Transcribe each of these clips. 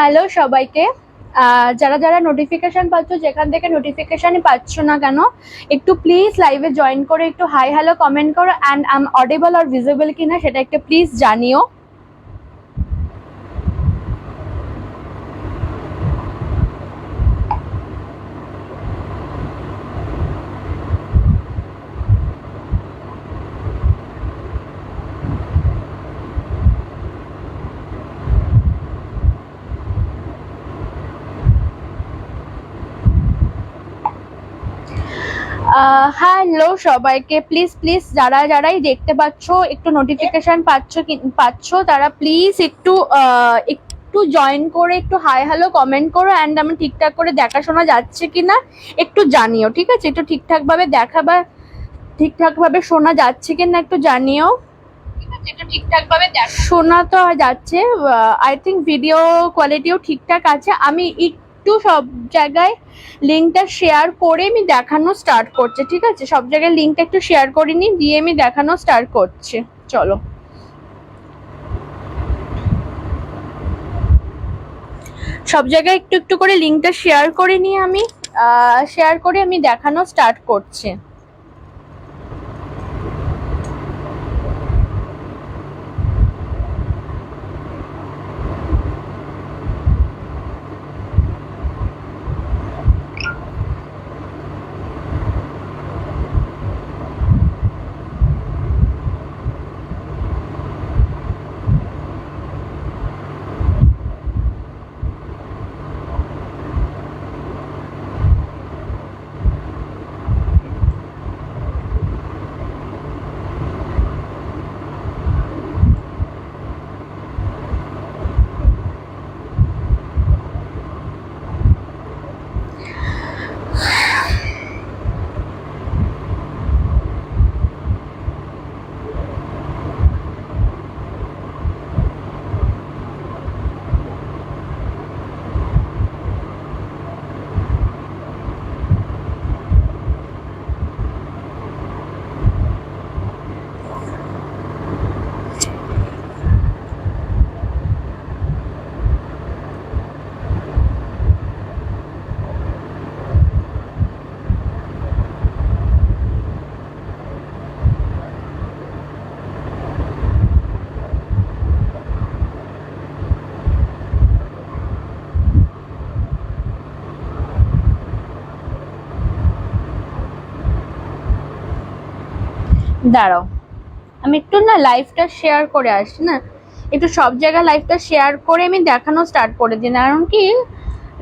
Hello সবাইকে। যারা যারা নোটিফিকেশন পাচ্ছ, যেখান থেকে নোটিফিকেশনই পাচ্ছ না কেন, একটু প্লিজ লাইভে জয়েন করে একটু হাই হ্যালো কমেন্ট করো, অ্যান্ড আই এম অডিবল আর ভিজিবল কিনা সেটা একটু প্লিজ জানিও। হ্যালো সবাইকে, প্লিজ প্লিজ যারা যারাই দেখতে পাচ্ছ, একটু নোটিফিকেশন পাচ্ছ তারা প্লিজ একটু একটু জয়েন করে একটু হাই হ্যালো কমেন্ট করো, অ্যান্ড আমি ঠিকঠাক করে দেখাশোনা যাচ্ছে কিনা একটু জানিও, ঠিক আছে? একটু ঠিকঠাক ভাবে দেখা বা ঠিকঠাক ভাবে শোনা যাচ্ছে কিনা একটু জানিও। শোনা তো যাচ্ছে, আই থিঙ্ক ভিডিও কোয়ালিটিও ঠিকঠাক আছে। আমি একটু সব জায়গায় লিঙ্কটা শেয়ার করে আমি দেখানো স্টার্ট করছি, ঠিক আছে? সব জায়গায় লিঙ্কটা একটু শেয়ার করে নি, দিয়ে আমি দেখানো স্টার্ট করছি। চলো, সব জায়গায় একটু একটু করে লিঙ্কটা শেয়ার করে নিয়ে আমি দেখানো স্টার্ট করছি। দাঁড়াও, আমি একটু না লাইভটা শেয়ার করে আসি না, একটু সব জায়গায় লাইভটা শেয়ার করে আমি দেখানো স্টার্ট করে দিই, কারণ কি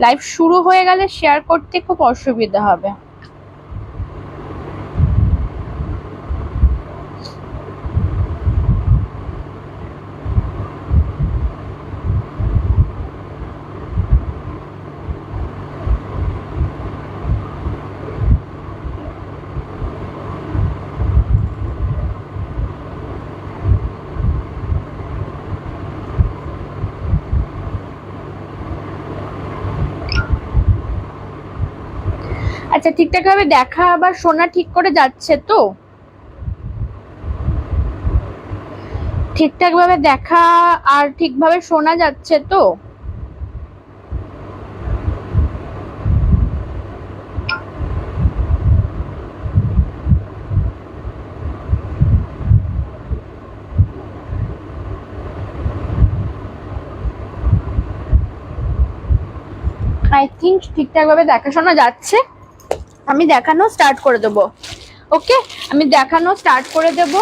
লাইভ শুরু হয়ে গেলে শেয়ার করতে খুব অসুবিধা হবে। আচ্ছা, ঠিকঠাক ভাবে দেখা বা শোনা ঠিক করে যাচ্ছে তো? ঠিকঠাক ভাবে দেখা আর ঠিকভাবে শোনা যাচ্ছে তো? আই থিঙ্ক ঠিকঠাক ভাবে দেখাশোনা যাচ্ছে। আমি দেখানো স্টার্ট করে দেবো। ওকে, আমি দেখানো স্টার্ট করে দেব।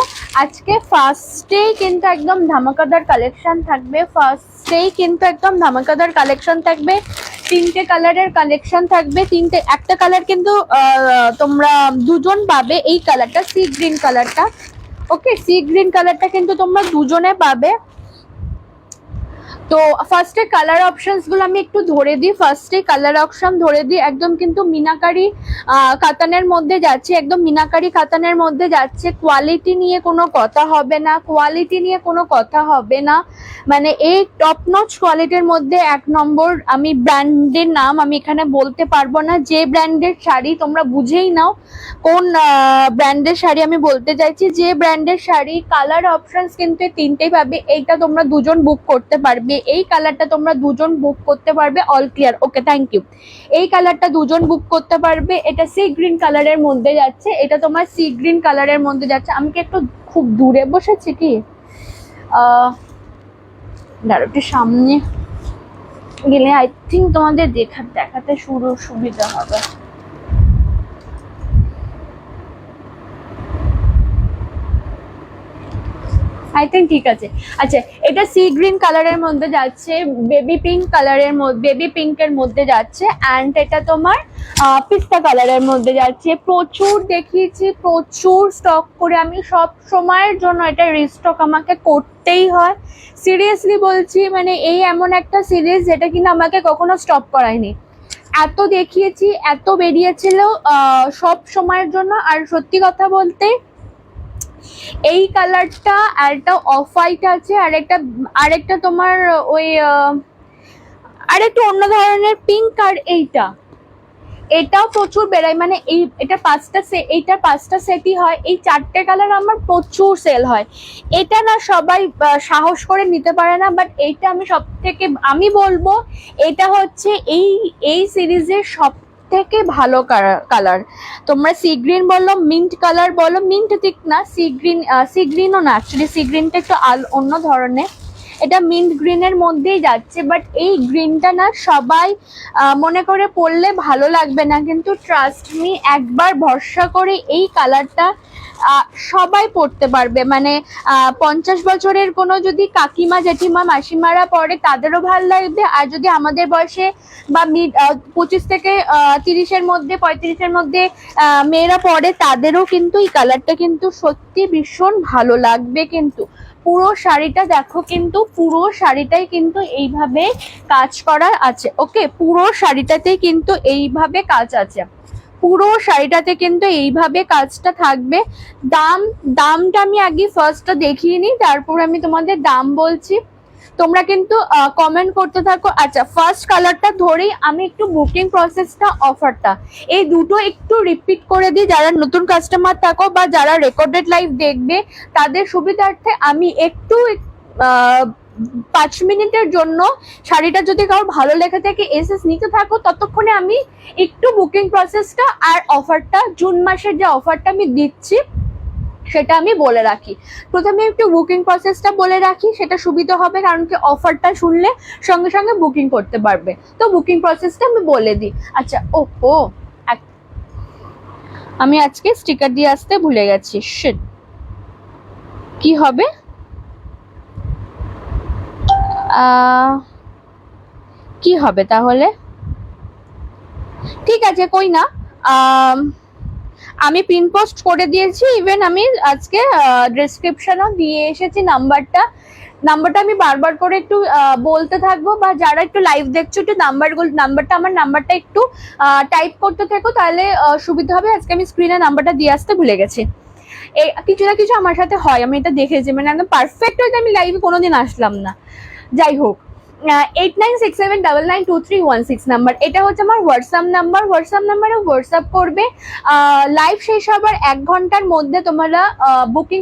আজকে ফার্স্টেই কিন্তু একদম ধামাকাদার কালেকশন থাকবে। তিনটে কালারের কালেকশন থাকবে। একটা কালার কিন্তু তোমরা দুজন পাবে, এই কালারটা সি গ্রিন কালারটা। ওকে, সি গ্রিন কালারটা কিন্তু তোমরা দুজনে পাবে। তো ফার্স্টে কালার অপশনস গুলো আমি একটু ধরে দিই। একদম কিন্তু মিনাকারি কাতানের মধ্যে যাচ্ছে, কোয়ালিটি নিয়ে কোনো কথা হবে না, মানে এই টপ নচ কোয়ালিটির মধ্যে 1 নম্বর। আমি ব্র্যান্ডের নাম আমি এখানে বলতে পারবো না, যে ব্র্যান্ডের শাড়ি তোমরা বুঝেই নাও কোন ব্র্যান্ডের শাড়ি আমি বলতে চাইছি। যে ব্র্যান্ডের শাড়ি, কালার অপশনস কিন্তু তিনটেই পাবে। এইটা তোমরা দুজন বুক করতে পারবে, এই কালারটা তোমরা দুজন বুক করতে পারবে। All clear, okay thank you. এই কালারটা দুজন বুক করতে পারবে। এটা সি গ্রিন কালারের মধ্যে যাচ্ছে, এটা তোমার সি গ্রিন কালারের মধ্যে যাচ্ছে। আমি কি একটু খুব দূরে বসেছি কি, একটু সামনে গেলে আই থিঙ্ক তোমাদের দেখাতে সুবিধা হবে। আই থিঙ্ক ঠিক আছে। আচ্ছা, এটা সি গ্রিন কালারের মধ্যে যাচ্ছে, বেবি পিঙ্ক কালারের মধ্যে, বেবি পিঙ্কের মধ্যে যাচ্ছে, অ্যান্ড এটা তোমার পিস্তা কালারের মধ্যে যাচ্ছে। প্রচুর দেখিয়েছি, প্রচুর স্টক করে, আমি সব সময়ের জন্য এটা রিস্টক আমাকে করতেই হয়। সিরিয়াসলি বলছি, মানে এই এমন একটা সিরিজ যেটা কিনা আমাকে কখনো স্টপ করায়নি। এত দেখিয়েছি, এত বেরিয়েছিল সব সময়ের জন্য। আর সত্যি কথা বলতে এই কালারটা আর একটা অফ হোয়াইট আছে, আরেকটা তোমার ওই আরেকটু অন্য ধরনের পিঙ্ক, আর এটাও প্রচুর বেড়ায়, মানে এইটার পাঁচটা সেটই হয়। এই 4টে কালার আমার প্রচুর সেল হয়। এটা না সবাই সাহস করে নিতে পারে না, বাট এইটা আমি বলবো এটা হচ্ছে এই সিরিজের সব থেকে ভালো কালার। তোমরা সি গ্রিন বলো, মিন্ট কালার বলো, মিন্ট ঠিক না, সি গ্রিনও না, অ্যাকচুয়ালি সি গ্রিনটা একটু অন্য ধরনের, এটা মিন্ট গ্রিনের মধ্যেই যাচ্ছে। বাট এই গ্রিনটা না সবাই মনে করে পরলে ভালো লাগবে না, কিন্তু ট্রাস্ট মি, একবার ভরসা করে এই কালারটা সবাই পরতে পারবে। মানে 50 বছরের কোনো যদি কাকিমা জেঠিমা মাসিমারা পরে তাদেরও ভালো লাগবে, আর যদি আমাদের বয়সে বা 25 থেকে 30-এর মধ্যে 35-এর মধ্যে মেয়েরা পরে তাদেরও কিন্তু এই কালারটা কিন্তু সত্যি ভীষণ ভালো লাগবে। কিন্তু পুরো শাড়িটা দেখো, কিন্তু পুরো শাড়িটাই কিন্তু এইভাবে কাজ করা আছে। ওকে, পুরো শাড়িটাতেই কিন্তু এইভাবে কাজ আছে, পুরো শাড়িটাতে কিন্তু এইভাবে কাজটা থাকবে। দামটা আমি আগে ফার্স্টটা দেখিয়ে নিই, তারপর আমি তোমাদের দাম বলছি। তোমরা কিন্তু কমেন্ট করতে থাকো। আচ্ছা, ফার্স্ট কালারটা ধরেই আমি একটু বুকিং প্রসেসটা, অফারটা এই দুটো একটু রিপিট করে দিই, যারা নতুন কাস্টমার থাকো বা যারা রেকর্ডেড লাইভ দেখবে তাদের সুবিধার্থে আমি একটু 5 মিনিটের জন্য শাড়িটা যদি কারো ভালো লেগে থাকে এসএস নিতে থাকো, ততক্ষণে আমি একটু বুকিং প্রসেসটা আর অফারটা, জুন মাসের যে অফারটা আমি দিচ্ছি সেটা আমি বলে রাখি। প্রথমে একটু বুকিং প্রসেসটা বলে রাখি, সেটা সুবিধা হবে, কারণ কি অফারটা শুনলে সঙ্গে সঙ্গে বুকিং করতে পারবে। তো বুকিং প্রসেসটা আমি বলে দিই। আচ্ছা, আমি আজকে স্টিকার দিয়ে আসতে ভুলে গেছি, শিট, কি হবে? কি হবে তাহলে? ঠিক আছে, কই না, আমি পিন পোস্ট করে দিয়েছি, ইভেন আমি আজকে ডেসক্রিপশনও দিয়ে এসেছি নাম্বারটা আমি বারবার করে একটু বলতে থাকবো, বা যারা একটু লাইভ দেখছো একটু আমার নাম্বারটা একটু টাইপ করতে থাকো, তাহলে সুবিধা হবে। আজকে আমি স্ক্রিনে নাম্বারটা দিয়ে আসতে ভুলে গেছি। কিছু না কিছু আমার সাথে হয়, আমি এটা দেখেছি, মানে একদম পারফেক্ট হয়তো আমি লাইভে কোনোদিন আসলাম না। যাই হোক, 8967992316 নাম্বার, এটা হচ্ছে আমার হোয়াটসঅ্যাপ নাম্বারে হোয়াটসঅ্যাপ করবে। লাইভ শেষ হবার 1 ঘন্টার মধ্যে তোমরা বুকিং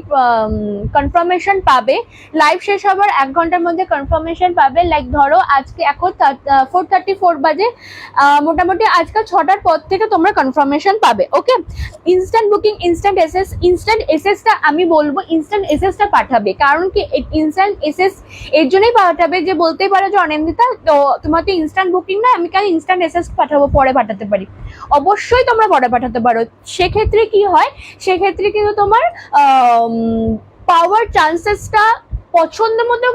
কনফার্মেশন পাবে। লাইভ শেষ হবার 1 ঘন্টার মধ্যে কনফার্মেশন পাবে। লাইক ধরো আজকে এখন 4:34 বাজে, মোটামুটি আজকে 6টার পর থেকে তোমরা কনফার্মেশন পাবে। ওকে, ইনস্ট্যান্ট বুকিং, ইনস্ট্যান্ট এসএসটা আমি বলবো ইনস্ট্যান্ট এসএসটা পাঠাবে, কারণ কি ইনস্ট্যান্ট এসএস এর জন্যই পাঠাবে যে বলতেই পারো যে অনিন্দিতা তো তোমার তো ইনস্ট্যান্ট বুকিং না, আমি কেন ইনস্ট্যান্ট এসএস পাঠাবো, পরে পাঠাতে পারি। অবশ্যই তোমরা পরে পাঠাতে পারো। সেক্ষেত্রে কি হয়, সেক্ষেত্রে কিন্তু তোমার পাওয়ার চান্সেসটা, পছন্দ মতো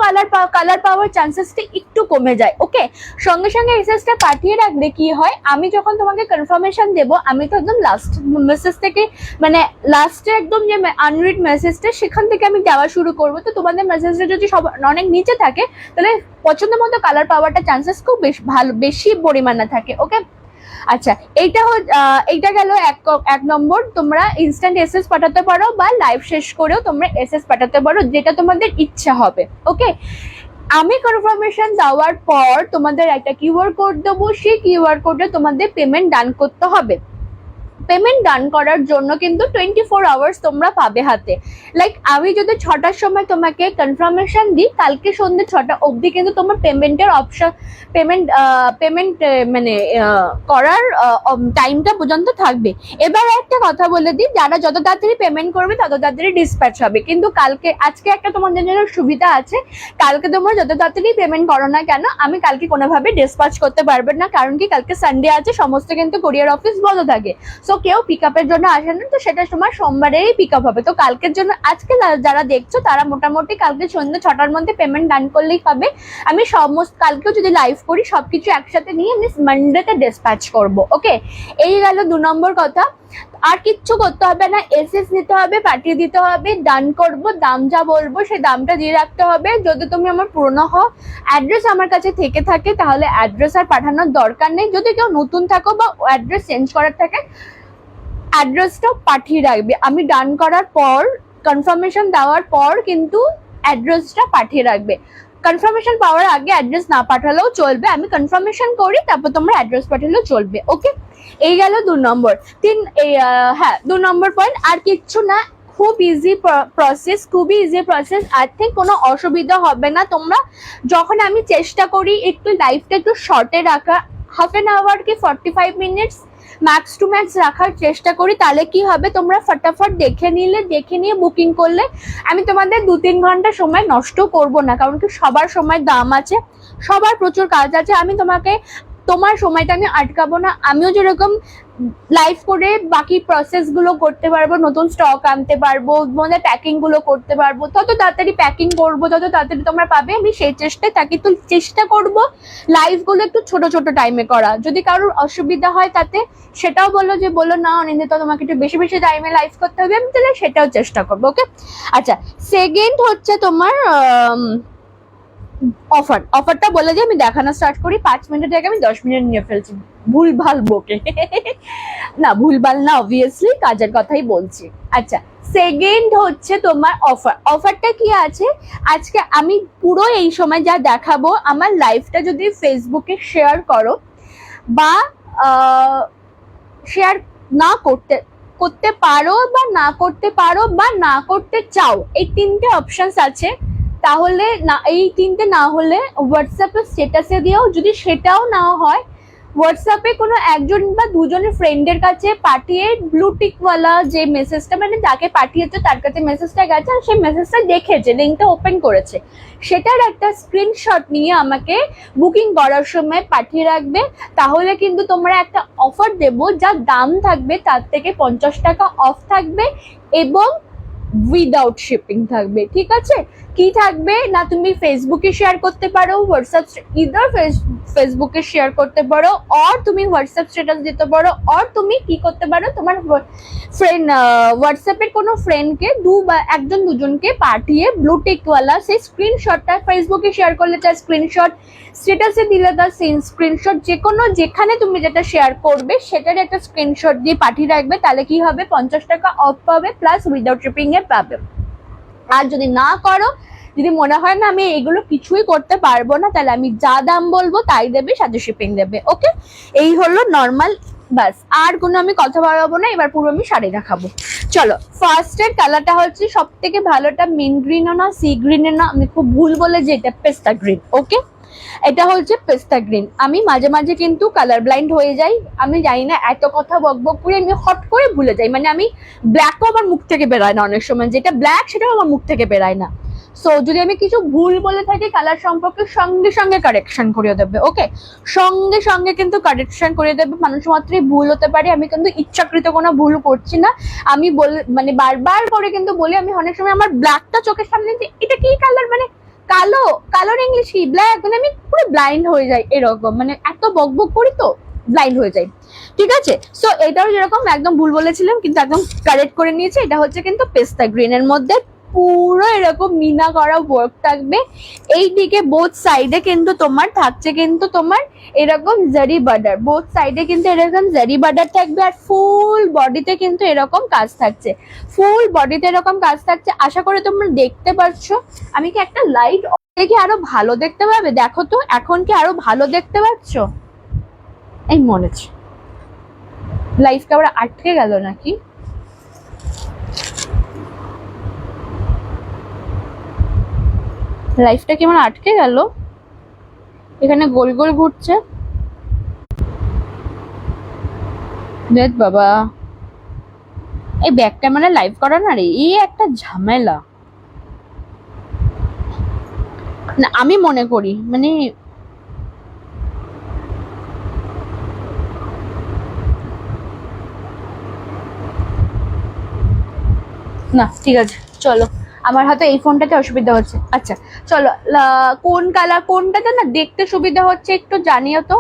কালার পাওয়ার চান্সেসটা একটু কমে যায়। ওকে, সঙ্গে সঙ্গে এসএসটা পাঠিয়ে রাখলে কি হয়, আমি যখন তোমাকে কনফার্মেশন দেবো, আমি তো একদম লাস্ট মেসেজ থেকে, মানে লাস্টে একদম যে আনরিড মেসেজটা সেখান থেকে আমি দেওয়া শুরু করবো। তো তোমাদের মেসেজটা যদি সব অনেক নিচে থাকে, তাহলে পছন্দ মতো কালার পাওয়ারটা চান্সেস খুব বেশি পরিমাণে থাকে। ওকে, আচ্ছা, এইটা গেল 1 নম্বর। তোমরা ইনস্ট্যান্ট এসএস পাঠাতে পারো বা লাইভ শেষ করেও তোমরা এসএস পাঠাতে পারো, যেটা তোমাদের ইচ্ছা হবে। ওকে, আমি কনফার্মেশন দেওয়ার পর তোমাদের একটা কিউআর কোড দেবো, সেই কিউআর কোডে তোমাদের পেমেন্ট ডান করতে হবে। পেমেন্ট ডান করার জন্য কিন্তু 24 আওয়ার্স তোমরা পাবে হাতে। লাইক আমি যদি 6টার সময় তোমাকে কনফার্মেশন দিই, কালকে সন্ধ্যে 6টা অবধি কিন্তু তোমার পেমেন্টের অপশন, পেমেন্ট মানে করার টাইমটা পর্যন্ত থাকবে। এবার একটা কথা বলে দিই, যারা যত তাড়াতাড়ি পেমেন্ট করবে তত তাড়াতাড়ি ডিসপ্যাচ হবে। কিন্তু আজকে একটা তোমাদের জন্য সুবিধা আছে, কালকে তোমরা যত তাড়াতাড়ি পেমেন্ট করো না কেন, আমি কালকে কোনোভাবে ডিসপ্যাচ করতে পারবে না, কারণ কি কালকে সানডে আছে, সমস্ত কিন্তু কুরিয়ার অফিস বন্ধ থাকে। সো কেউ পিক আপের জন্য আসে না, তো সেটা তোমার সোমবারেই পিক আপ হবে। তো কালকের জন্য আজকে যারা দেখছো তারা মোটামুটি কালকে সন্ধ্যে 6টার মধ্যে পেমেন্ট ডান করলেই পাবে। আমি কালকেও যদি লাইভ করি সবকিছু একসাথে নিয়ে আমি মানডেতে ডিসপ্যাচ করব। ওকে, এই গেল 2 নম্বর কথা। আর কিচ্ছু করতে হবে না, এসএস নিতে হবে, পাঠিয়ে দিতে হবে, ডান করব, দাম যা বলবো সেই দামটা দিয়ে রাখতে হবে। যদি তুমি আমার পুরনো হও, অ্যাড্রেস আমার কাছে থেকে থাকে, তাহলে অ্যাড্রেস আর পাঠানোর দরকার নেই। যদি কেউ নতুন থাকো বা অ্যাড্রেস চেঞ্জ করার থাকে, অ্যাড্রেসটাও পাঠিয়ে রাখবে। আমি ডান করার পর, কনফার্মেশন দেওয়ার পর কিন্তু অ্যাড্রেসটা পাঠিয়ে রাখবে। কনফার্মেশন পাওয়ার আগে অ্যাড্রেস না পাঠালেও চলবে, আমি কনফার্মেশন করি তারপর তোমরা অ্যাড্রেস পাঠালেও চলবে। ওকে, এই গেল 2 নম্বর। 2 নম্বর পয়েন্ট। আর কিচ্ছু না, খুব ইজি প্রসেস, খুবই ইজি প্রসেস। আই থিঙ্ক কোনো অসুবিধা হবে না। তোমরা যখন আমি চেষ্টা করি একটু লাইফটা একটু শর্টে রাখা, হাফ অ্যান আওয়ার কি 45 মিনিটস ম্যাক্স টু ম্যাক্স রাখার চেষ্টা করি, তাহলে কি হবে, তোমরা ফটাফট দেখে নিয়ে বুকিং করলে আমি তোমাদের 2-3 ঘন্টা সময় নষ্ট করব না, কারণ কি সবার সময় দাম আছে, সবার প্রচুর কাজ আছে। আমি তোমার সময়টা আমি আটকাবো না। আমিও যেরকম লাইভ করে বাকি প্রসেস গুলো করতে পারবো, নতুন স্টক আনতে পারবো, প্যাকিং গুলো করতে পারবো, তত তাড়াতাড়ি প্যাকিং করবো, তত তাড়াতাড়ি তোমরা পাবে। আমি সেই চেষ্টায় থাকি, তো চেষ্টা করবো লাইভ গুলো একটু ছোট ছোট টাইমে করা। যদি কারোর অসুবিধা হয় তাতে সেটাও বলো না অনিন্দিতা তোমাকে একটু বেশি বেশি টাইমে লাইভ করতে হবে, আমি তাহলে সেটাও চেষ্টা করবো। ওকে, আচ্ছা, সেকেন্ড হচ্ছে তোমার অফারটা বলে দিয়ে আমি দেখানো স্টার্ট করি। 5 মিনিটের আগে আমি 10 মিনিট নিয়ে ফেলছি, ভুলভাল বকে না, ভুলভাল না, অবভিয়াসলি কাজের কথাই বলছি। আচ্ছা, সেকেন্ড হচ্ছে তোমার অফারটা কি আছে আজকে আমি পুরো এই সময় যা দেখাবো, আমার লাইভটা যদি ফেসবুকে শেয়ার করো বা শেয়ার না করতে পারো বা না করতে পারো বা না করতে চাও, এই 3টে অপশনস আছে। তাহলে না, এই 3টে না হলে হোয়াটসঅ্যাপে স্ট্যাটাসে দিও। যদি সেটাও না হয়, হোয়াটসঅ্যাপে কোনো একজন বা দুজনের ফ্রেন্ডের কাছে পাঠিয়ে ব্লু টিকওয়ালা যে মেসেজটা, মানে যাকে পাঠিয়েছে তার কাছে মেসেজটা গেছে আর সেই মেসেজটা দেখেছে, লিঙ্কটা ওপেন করেছে, সেটার একটা স্ক্রিনশট নিয়ে আমাকে বুকিং করার সময় পাঠিয়ে রাখবে। তাহলে কিন্তু তোমরা একটা অফার দেবো, যার দাম থাকবে তার থেকে 50 টাকা অফ থাকবে এবং উইদাউট শিপিং থাকবে। ঠিক আছে, কি থাকবে না, তুমি ফেসবুকে শেয়ার করতে পারো, ফেসবুকে শেয়ার করতে পারো, অর তুমি হোয়াটসঅ্যাপ স্ট্যাটাস দিতে পারো, অর তুমি কি করতে পারো, তোমার ফ্রেন্ড হোয়াটসঅ্যাপের কোনো ফ্রেন্ডকে একজন দুজনকে পাঠিয়ে ব্লু টিকওয়ালা সেই স্ক্রিনশটটা ফেসবুকে শেয়ার করলে তার স্ক্রিনশট, স্ট্যাটাসে দিলে তার স্ক্রিনশট, যেখানে তুমি যেটা শেয়ার করবে সেটার একটা স্ক্রিনশট দিয়ে পাঠিয়ে রাখবে। তাহলে কি হবে, 50 টাকা অফ পাবে প্লাস উইদাউট শিপিং এ পাবে। আর যদি না করো, যদি মনে হয় না আমি এগুলো কিছুই করতে পারবো না, তাহলে আমি যা দাম বলবো তাই দেবে, সাথে শিপিং দেবে। ওকে, এই হলো নর্মাল, বাস আর কোনো আমি কথা বাড়াবো না। এবার পুরো আমি শাড়ি দেখাবো। চলো, ফার্স্টের কালারটা হচ্ছে সব থেকে ভালোটা, মিন্ট গ্রিনও না, সি গ্রিনও না, আমি খুব ভুল বলে যে এটা পেস্তা গ্রিন। ওকে, এটা হচ্ছে পেস্তা গ্রিন। আমি মাঝে মাঝে কিন্তু কালার ব্লাইন্ড হয়ে যাই, আমি জানি না, এত কথা বকবক করে আমি হট করে ভুলে যাই। মানে আমি ব্ল্যাকও আমার মুখ থেকে বেরোয় না, অনেক সময় যেটা ব্ল্যাক সেটাও আমার মুখ থেকে বেরোয় না। সো যদি আমি কিছু ভুল বলে থাকি কালার সম্পর্কে, সঙ্গে সঙ্গে কারেকশন করে দেবে। ওকে, সঙ্গে সঙ্গে কিন্তু কারেকশন করে দেবে। মানুষ মাত্রই ভুল হতে পারে, আমি কিন্তু ইচ্ছাকৃত কোনো ভুল করছি না। আমি মানে বারবার করে কিন্তু বলি, আমি অনেক সময় আমার ব্ল্যাকটা চোখের সামনে যে এটা কি কালার, মানে কালোর ইংলিশ কি ব্ল্যাক, মানে আমি পুরো ব্লাইন্ড হয়ে যাই এরকম, মানে এত বকবক করি তো ব্লাইন্ড হয়ে যাই। ঠিক আছে, সো এটাও যেরকম একদম ভুল বলেছিলাম কিন্তু একদম কারেক্ট করে নিয়েছে। এটা হচ্ছে কিন্তু পেস্তা গ্রিন এর মধ্যে পুরো এরকম মিনা করা ওয়ার্ক থাকবে। এই দিকে বোথ সাইডে কিন্তু তোমার থাকছে কিন্তু তোমার এরকম জারি বর্ডার, বোথ সাইডে কিন্তু এরকম জারি বর্ডার থাকবে। আর ফুল বডিতে কিন্তু এরকম কাজ থাকছে, ফুল বডিতে এরকম কাজ থাকছে। আশা করি তোমরা দেখতে পাচ্ছ। আমি কি একটা লাইট কি আরো ভালো দেখতে পাবে, দেখো তো এখন কি আরো ভালো দেখতে পাচ্ছ? এই মনে হচ্ছে লাইফটা আবার আটকে গেল নাকি? লাইফটা কি আমার আটকে গেল? এখানে গোল গোল ঘুরছে। দেখ বাবা, এই ব্যাক ক্যামেরা লাইভ করা না রে, এই একটা ঝামেলা। না আমি মনে করি মানে না, ঠিক আছে চলো, আমার হাতে এই ফোনটাতে অসুবিধা হচ্ছে। আচ্ছা চলো, কোন কালার, কোনটাতে না দেখতে সুবিধা হচ্ছে একটু জানিও তো,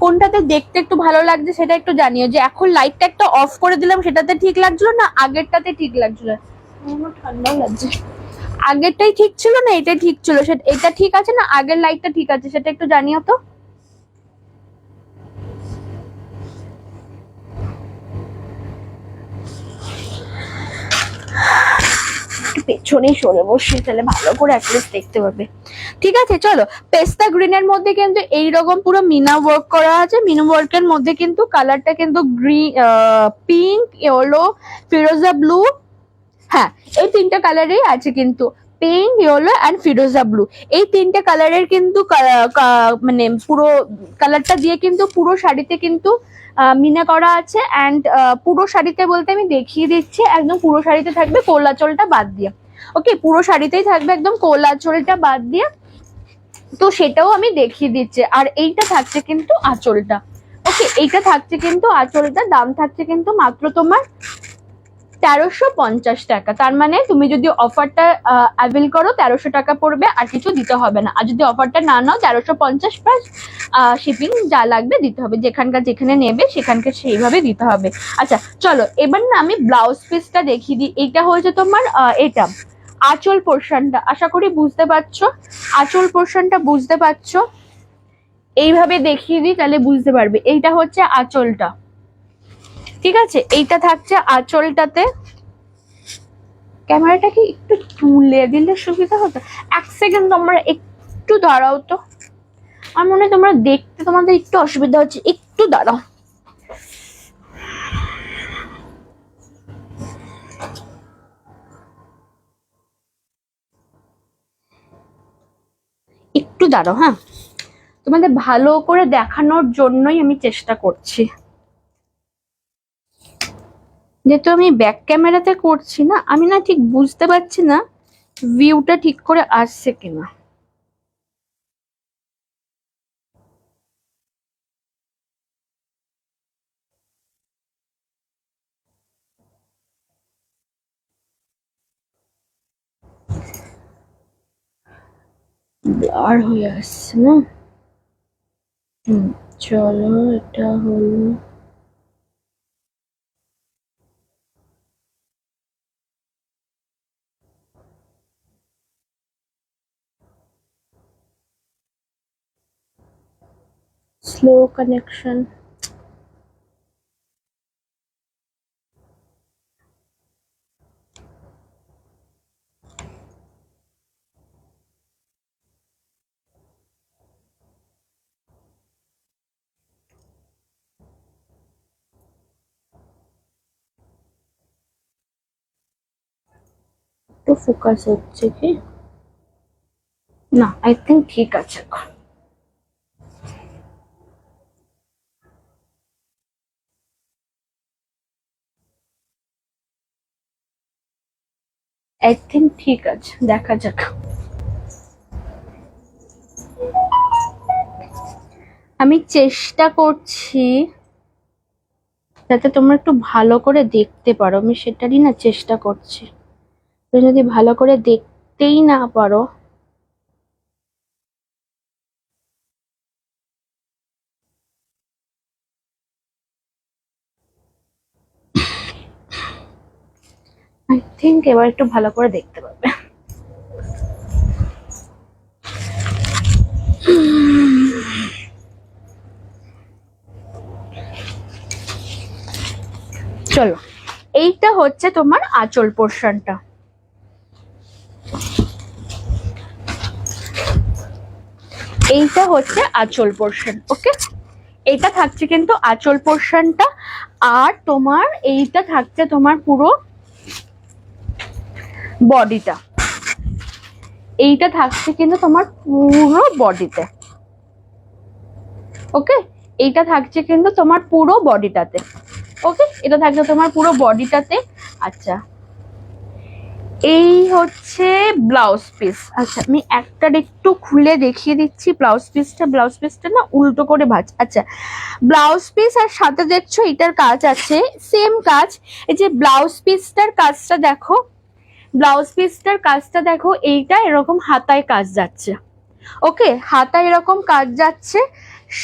কোনটাতে দেখতে একটু ভালো লাগছে সেটা একটু জানিও। যে এখন লাইটটা একটা অফ করে দিলাম সেটাতে ঠিক লাগছিল না আগেরটাতে ঠিক লাগছিল? আমার ঠান্ডা লাগছে। আগেরটাই ঠিক ছিল না এটাই ঠিক ছিল? সেটা এটা ঠিক আছে না আগের লাইটটা ঠিক আছে সেটা একটু জানিও তো। পেছনেই সরে বসে তাহলে ভালো করে অ্যাটলিস্ট দেখতে পাবে। ঠিক আছে চলো, পেস্তা গ্রিনের মধ্যে কিন্তু এইরকম পুরো মিনা ওয়ার্ক করা আছে। মিনা ওয়ার্কের মধ্যে কিন্তু কালারটা কিন্তু গ্রিন, পিঙ্ক, ইয়েলো, ফিরোজা ব্লু, হ্যাঁ এই তিনটা কালারেই আছে কিন্তু, pink, yellow and Firoza blue. এই তিনটে কালারের কিন্তু মানে পুরো কালারটা দিয়ে কিন্তু পুরো শাড়িতে কিন্তু মিনা করা আছে। অ্যান্ড পুরো শাড়িতে বলতে আমি দেখিয়ে দিচ্ছি, একদম পুরো শাড়িতে থাকবে কোল আঁচলটা বাদ দিয়ে। ওকে, পুরো শাড়িতেই থাকবে একদম কোল আঁচলটা বাদ দিয়ে, তো সেটাও আমি দেখিয়ে দিচ্ছি। আর এইটা থাকছে কিন্তু আঁচলটা। ওকে, এইটা থাকছে কিন্তু আঁচলটা, দাম থাকছে কিন্তু মাত্র তোমার 1350 টাকা। তার মানে তুমি যদি অফারটা অ্যাভেল করো 1300 টাকা পড়বে, আর কিছু দিতে হবে না। আর যদি অফারটা না নাও 1350 প্লাস শিপিং যা লাগবে দিতে হবে, যেখানকার যেখানে নেবে সেখানকার সেইভাবে দিতে হবে। আচ্ছা চলো, এবার না আমি ব্লাউজ পিসটা দেখিয়ে দিই। এইটা হয়েছে তোমার এটা আঁচল পোর্শনটা, আশা করি বুঝতে পারছো। আঁচল পোর্শনটা বুঝতে পারছো, এইভাবে দেখিয়ে দিই তাহলে বুঝতে পারবে। এইটা হচ্ছে আঁচলটা, ঠিক আছে? এইটা থাকছে আঁচলটাতে। ক্যামেরাটাকে একটু তুলে দিলে সুবিধা হতো। এক সেকেন্ড তোমরা একটু দাঁড়াও তো, আমার মনে হয় তোমরা দেখতে তোমাদের একটু অসুবিধা হচ্ছে, একটু দাঁড়াও। একটু দাঁড়াও, হ্যাঁ, তোমাদের ভালো করে দেখানোর জন্যই আমি চেষ্টা করছি। যেহেতু আমি ব্যাক ক্যামেরাতে করছি না, আমি না ঠিক বুঝতে পারছি না ভিউটা ঠিক করে আসছে কিনা। ব্লার হয়ে আসছে না। চলো, এটা হলো স্লো কানেকশন। একটু ফোকাস হচ্ছে কি না? আই থিঙ্ক ঠিক আছে এখন। আই থিঙ্ক ঠিক আছে, দেখা যাক। আমি চেষ্টা করছি যাতে তোমরা একটু ভালো করে দেখতে পারো, আমি সেটারই না চেষ্টা করছি। তুমি যদি ভালো করে দেখতেই না পারো, আই থিঙ্ক এবার একটু ভালো করে দেখতে পাবে। চলো, এইটা হচ্ছে তোমার আঁচল পোর্শনটা। এইটা হচ্ছে আঁচল পোর্শন। ওকে, এটা থাকছে কিন্তু আঁচল পোর্শনটা, আর তোমার এইটা থাকছে তোমার পুরো বডিটা, এইটা থাকছে কিন্তু তোমার পুরো বডিতে। ওকে, এইটা থাকছে কিন্তু তোমার পুরো বডিটাতে। ওকে, এটা থাকছে তোমার পুরো বডিটাতে। আচ্ছা, এই হচ্ছে ব্লাউজ পিস। আচ্ছা, আমি একটা একটু খুলে দেখিয়ে দিচ্ছি ব্লাউজ পিসটা। ব্লাউজ পিসটা না উল্টো করে ভাঁজ। আচ্ছা, ব্লাউজ পিস আর সাথে দেখছো এটার কাজ আছে, সেম কাজ। এই যে ব্লাউজ পিসটার কাজটা দেখো, ব্লাউজ পিসটার কাজটা দেখো, এইটা এরকম হাতায় কাজ যাচ্ছে। ওকে, হাতায় এরকম কাজ যাচ্ছে,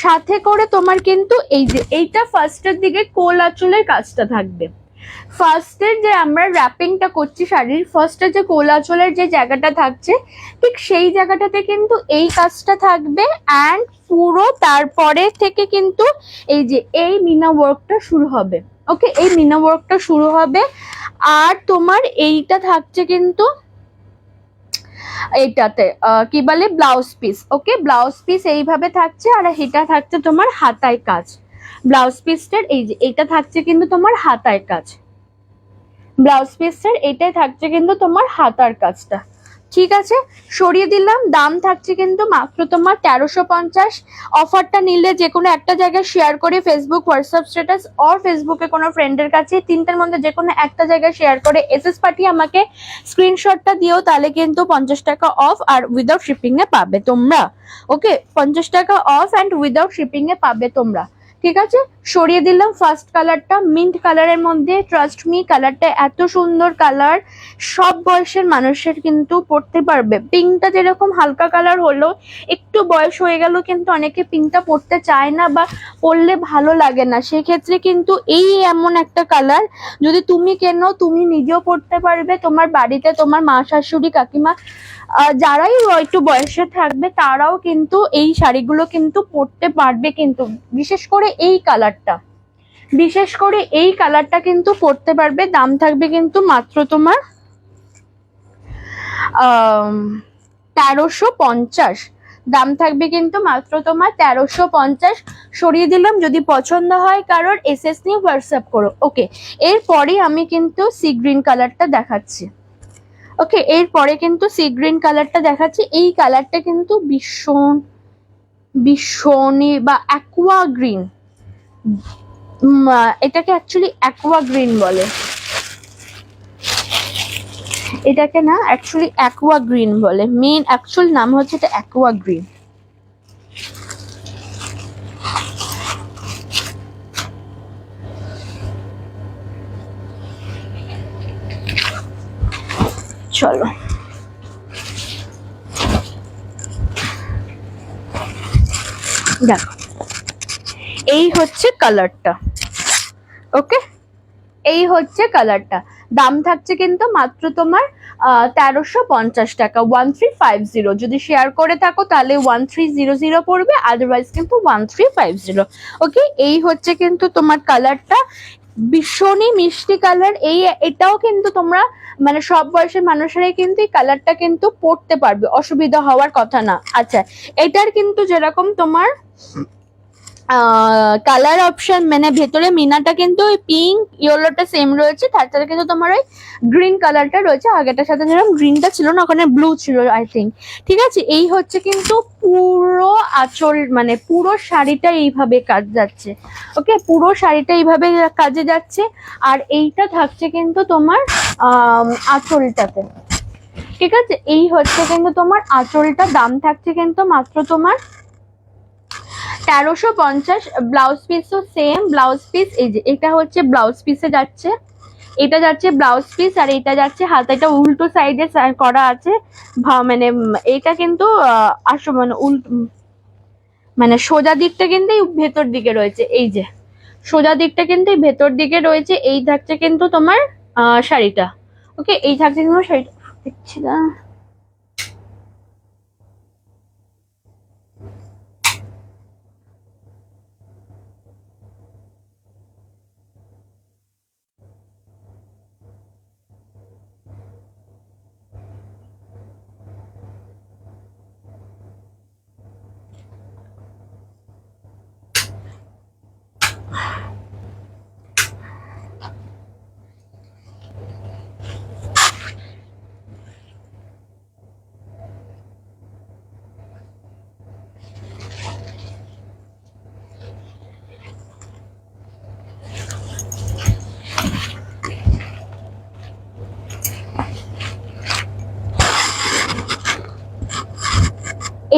সাথে করে তোমার কিন্তু এই যে এইটা ফার্স্টের দিকে কোল আঁচলের কাজটা থাকবে। ফার্স্টের যে আমরা র্যাপিংটা করছি শাড়ির, ফার্স্টের যে কোল আঁচলের যে জায়গাটা থাকছে, ঠিক সেই জায়গাটাতে কিন্তু এই কাজটা থাকবে। অ্যান্ড পুরো তারপরে থেকে কিন্তু এই যে এই মিনা ওয়ার্কটা শুরু হবে। ওকে, এই মিনা ওয়ার্কটা শুরু হবে। আর তোমার এইটা থাকছে কিন্তু এইটাতে কি বলে ব্লাউজ পিস। ওকে, ব্লাউজ পিস এইভাবে থাকছে, আর এটা থাকছে তোমার হাতায় কাজ। ব্লাউজ পিসটার এই যে এটা থাকছে কিন্তু তোমার হাতায় কাজ। ব্লাউজ পিসের এটাই থাকছে কিন্তু তোমার হাতার কাজটা। ঠিক আছে, সরিয়ে দিলাম। দাম থাকছে কিন্তু মাত্র তোমার 1350। অফারটা নিলে যে কোনো একটা জায়গায় শেয়ার করে ফেসবুক, হোয়াটসঅ্যাপ স্ট্যাটাস অর ফেসবুকে কোনো ফ্রেন্ডের কাছে, তিনটার মধ্যে যে কোনো একটা জায়গায় শেয়ার করে এসএস পাঠিয়ে আমাকে স্ক্রিনশটটা দিও, তাহলে কিন্তু 50 টাকা অফ আর উইদাউট শিপিং এ পাবে তোমরা। ওকে, 50 টাকা অফ অ্যান্ড উইদাউট শিপিং এ পাবে তোমরা। ঠিক আছে, সরিয়ে দিলাম। ফার্স্ট কালারটা মিন্ট কালারের মধ্যে, ট্রাস্ট মি কালারটা এত সুন্দর কালার, সব বয়সের মানুষের কিন্তু পড়তে পারবে। পিঙ্কটা যেরকম হালকা কালার হলো, একটু বয়স হয়ে গেল কিন্তু অনেকে পিঙ্কটা পড়তে চায় না বা পরলে ভালো লাগে না, সেক্ষেত্রে কিন্তু এই এমন একটা কালার যদি তুমি কেনো, তুমি নিজেও পড়তে পারবে, তোমার বাড়িতে তোমার মা, শাশুড়ি, কাকিমা যারাই একটু বয়সে থাকবে তারাও কিন্তু এই শাড়িগুলো কিন্তু পরতে পারবে। কিন্তু বিশেষ করে এই কালারটা, বিশেষ করে এই কালারটা কিন্তু পরতে পারবে। দাম থাকবে কিন্তু মাত্র তোমার 1350। দাম থাকবে কিন্তু মাত্র তোমার 1350। সরিয়ে দিলাম। যদি পছন্দ হয় কারোর এসএস নিয়ে হোয়াটসঅ্যাপ করো। ওকে, এরপরে আমি কিন্তু সি গ্রিন কালারটা দেখাচ্ছি। ওকে, এরপরে কিন্তু সি গ্রিন কালারটা দেখাচ্ছি। এই কালারটা কিন্তু ভীষণ ভীষণই বা অ্যাকোয়া গ্রিন, এটাকে অ্যাকচুয়ালি অ্যাকোয়া গ্রিন বলে, এটাকে না অ্যাকচুয়ালি অ্যাকোয়া গ্রিন বলে। মেন অ্যাকচুয়াল নাম হচ্ছে এটা অ্যাকোয়া গ্রিন। চলো, দেখো এই হচ্ছে কালারটা। ওকে, এই হচ্ছে কালারটা। দাম থাকছে কিন্তু মাত্র তোমার 1350 টাকা, 1350। যদি শেয়ার করে থাকো তাহলে 1300 পড়বে, আদারওয়াইজ কিন্তু 1350। ওকে, এই হচ্ছে কিন্তু তোমার কালারটা, ভীষণই মিষ্টি কালার। এটাও কিন্তু তোমরা মানে সব বয়সের মানুষেরাই কিন্তু এই কালারটা কিন্তু পড়তে পারবে, অসুবিধা হওয়ার কথা না। আচ্ছা, এটার কিন্তু যেরকম তোমার কালার অপশন মানে ভেতরে মিনাটা কিন্তু ওই পিঙ্ক ইয়েলোটা সেম রয়েছে, তার সাথে কিন্তু তোমার ওই গ্রিন কালারটা রয়েছে। আগেটার সাথে যেরকম গ্রিনটা ছিল না, ওখানে ব্লু ছিল আই থিঙ্ক। ঠিক আছে, এই হচ্ছে কিন্তু পুরো আঁচল মানে পুরো শাড়িটা এইভাবে কাজ যাচ্ছে। ওকে, পুরো শাড়িটা এইভাবে কাজে যাচ্ছে। আর এইটা থাকছে কিন্তু তোমার আঁচলটাতে। ঠিক আছে, এই হচ্ছে কিন্তু তোমার আঁচলটা। দাম থাকছে কিন্তু মাত্র তোমার 1350। ব্লাউজ পিসও সেম ব্লাউজ পিস। এই যে এটা হচ্ছে ব্লাউজ পিসে যাচ্ছে, এটা যাচ্ছে ব্লাউজ পিস, আর এটা যাচ্ছে হাতে। এটা উল্টো সাইডে করা আছে, মানে এটা কিন্তু আসো মানে মানে সোজা দিকটা কিন্তু ভেতর দিকে রয়েছে। এই যে সোজা দিকটা কিন্তু ভেতর দিকে রয়েছে। এই থাকছে কিন্তু তোমার শাড়িটা। ওকে, এই থাকছে কিন্তু শাড়িটা, দেখছি না।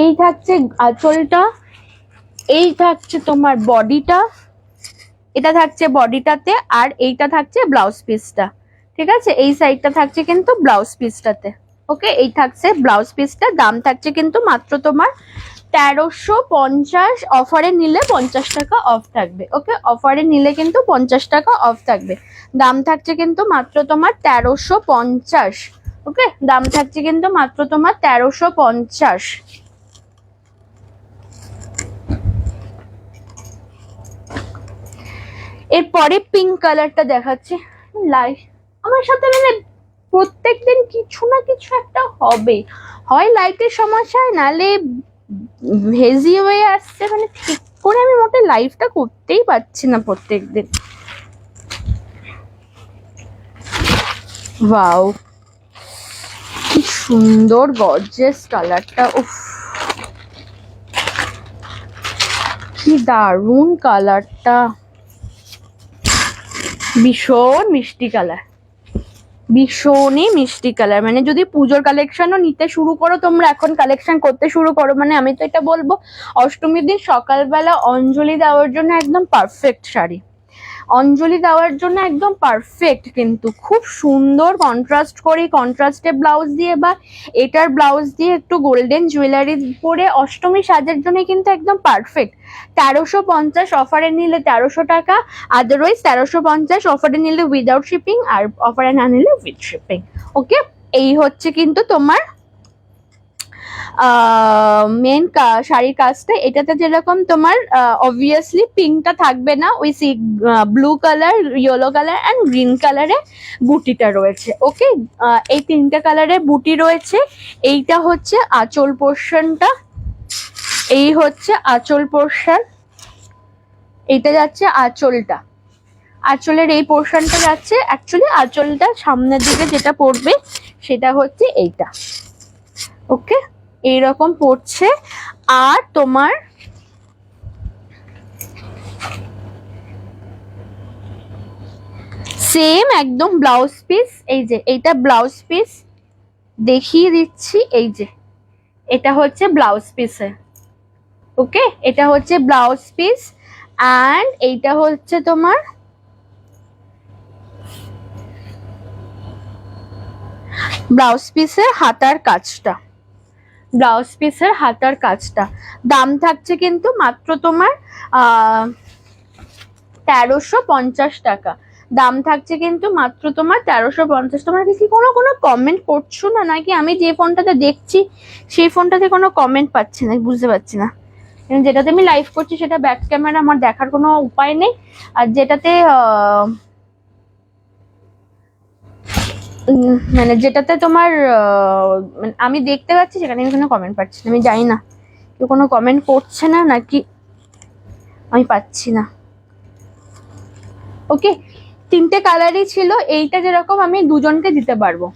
এই থাকছে আঁচলটা, এই থাকছে তোমার বডিটা, এটা থাকছে বডিটাতে, আর এইটা থাকছে ব্লাউজ পিসটা। ঠিক আছে, এই সাইডটা থাকছে কিন্তু ব্লাউজ পিসটাতে। ওকে, এই থাকছে ব্লাউজ পিসটা। দাম থাকছে কিন্তু মাত্র তোমার 1350, অফারে নিলে 50 টাকা অফ থাকবে। ওকে, অফারে নিলে কিন্তু 50 টাকা অফ থাকবে। দাম থাকছে কিন্তু মাত্র তোমার 1350। ওকে, দাম থাকছে কিন্তু মাত্র তোমার 1350। এরপরে পিঙ্ক কালারটা দেখাচ্ছি। লাইট আমার সাথে মানে প্রত্যেকদিন কিছু না কিছু একটা হবে, হয় লাইটের সমস্যা, নালে হেজি হয়ে আসছে, মানে ঠিক করে আমি মোটে লাইফটা করতেই পারছি না প্রত্যেকদিন। ওয়াও, কি সুন্দর গর্জিয়াস কালারটা, উফ কি দারুণ কালারটা, ভীষণ মিষ্টি কালার, ভীষণই মিষ্টি কালার। মানে যদি পুজোর কালেকশনও নিতে শুরু করো তোমরা, এখন কালেকশন করতে শুরু করো, মানে আমি তো এটা বলবো অষ্টমীর দিন সকালবেলা অঞ্জলি দেওয়ার জন্য একদম পারফেক্ট শাড়ি, অঞ্জলি দেওয়ার জন্য একদম পারফেক্ট। কিন্তু খুব সুন্দর কন্ট্রাস্ট করে, কন্ট্রাস্টে ব্লাউজ দিয়ে বা এটার ব্লাউজ দিয়ে একটু গোল্ডেন জুয়েলারি পরে অষ্টমী সাজের জন্য কিন্তু একদম পারফেক্ট। 1350, অফারে নিলে 1300 টাকা, আদারওয়াইজ 1350 অফারে নিলে উইদাউট শিপিং, আর অফারে না নিলে উইথ শিপিং। ওকে, এই হচ্ছে কিন্তু তোমার মেন শাড়ির কাজটা। এটাতে যেরকম তোমার অবভিয়াসলি পিঙ্কটা থাকবে না, ওই C blue colour, yellow colour and green কালারে বুটিটা রয়েছে। ওকে, এই তিনটা কালারে বুটি রয়েছে। এইটা হচ্ছে আঁচল পোর্শনটা, এই হচ্ছে আঁচল পোর্শন, এইটা যাচ্ছে আঁচলটা, আঁচলের এই পোর্শনটা যাচ্ছে। অ্যাকচুয়ালি আঁচলটা সামনের দিকে যেটা পড়বে সেটা হচ্ছে এইটা। ওকে, এইরকম পড়ছে। আর তোমার সেম একদম ব্লাউজ পিস, এই যে এইটা ব্লাউজ পিস দেখিয়ে দিচ্ছি, এই যে এটা হচ্ছে ব্লাউজ পিসে। ওকে, এটা হচ্ছে ব্লাউজ পিস, অ্যান্ড এইটা হচ্ছে তোমার ব্লাউজ পিসের হাতার কাজটা, ব্লাউজ পিসের হাতার কাজটা। দাম থাকছে কিন্তু মাত্র তোমার 1350 টাকা। দাম থাকছে কিন্তু মাত্র তোমার 1350। তোমরা কি কোনো কমেন্ট করছো না, নাকি আমি যে ফোনটাতে দেখছি সেই ফোনটাতে কোনো কমেন্ট পাচ্ছি না, বুঝতে পারছি না। যেটাতে আমি লাইভ করছি সেটা ব্যাক ক্যামেরা, আমার দেখার কোনো উপায় নেই। আর যেটাতে মানে যেটাতে তোমার আমি দেখতে পাচ্ছি সেখানে আমি কোনো কমেন্ট পাচ্ছি না। আমি জানি না কেউ কোনো কমেন্ট করছে না নাকি আমি পাচ্ছি না। ওকে, তিনটে কালারই ছিল। এইটা যেরকম আমি দুজনকে দিতে পারবো,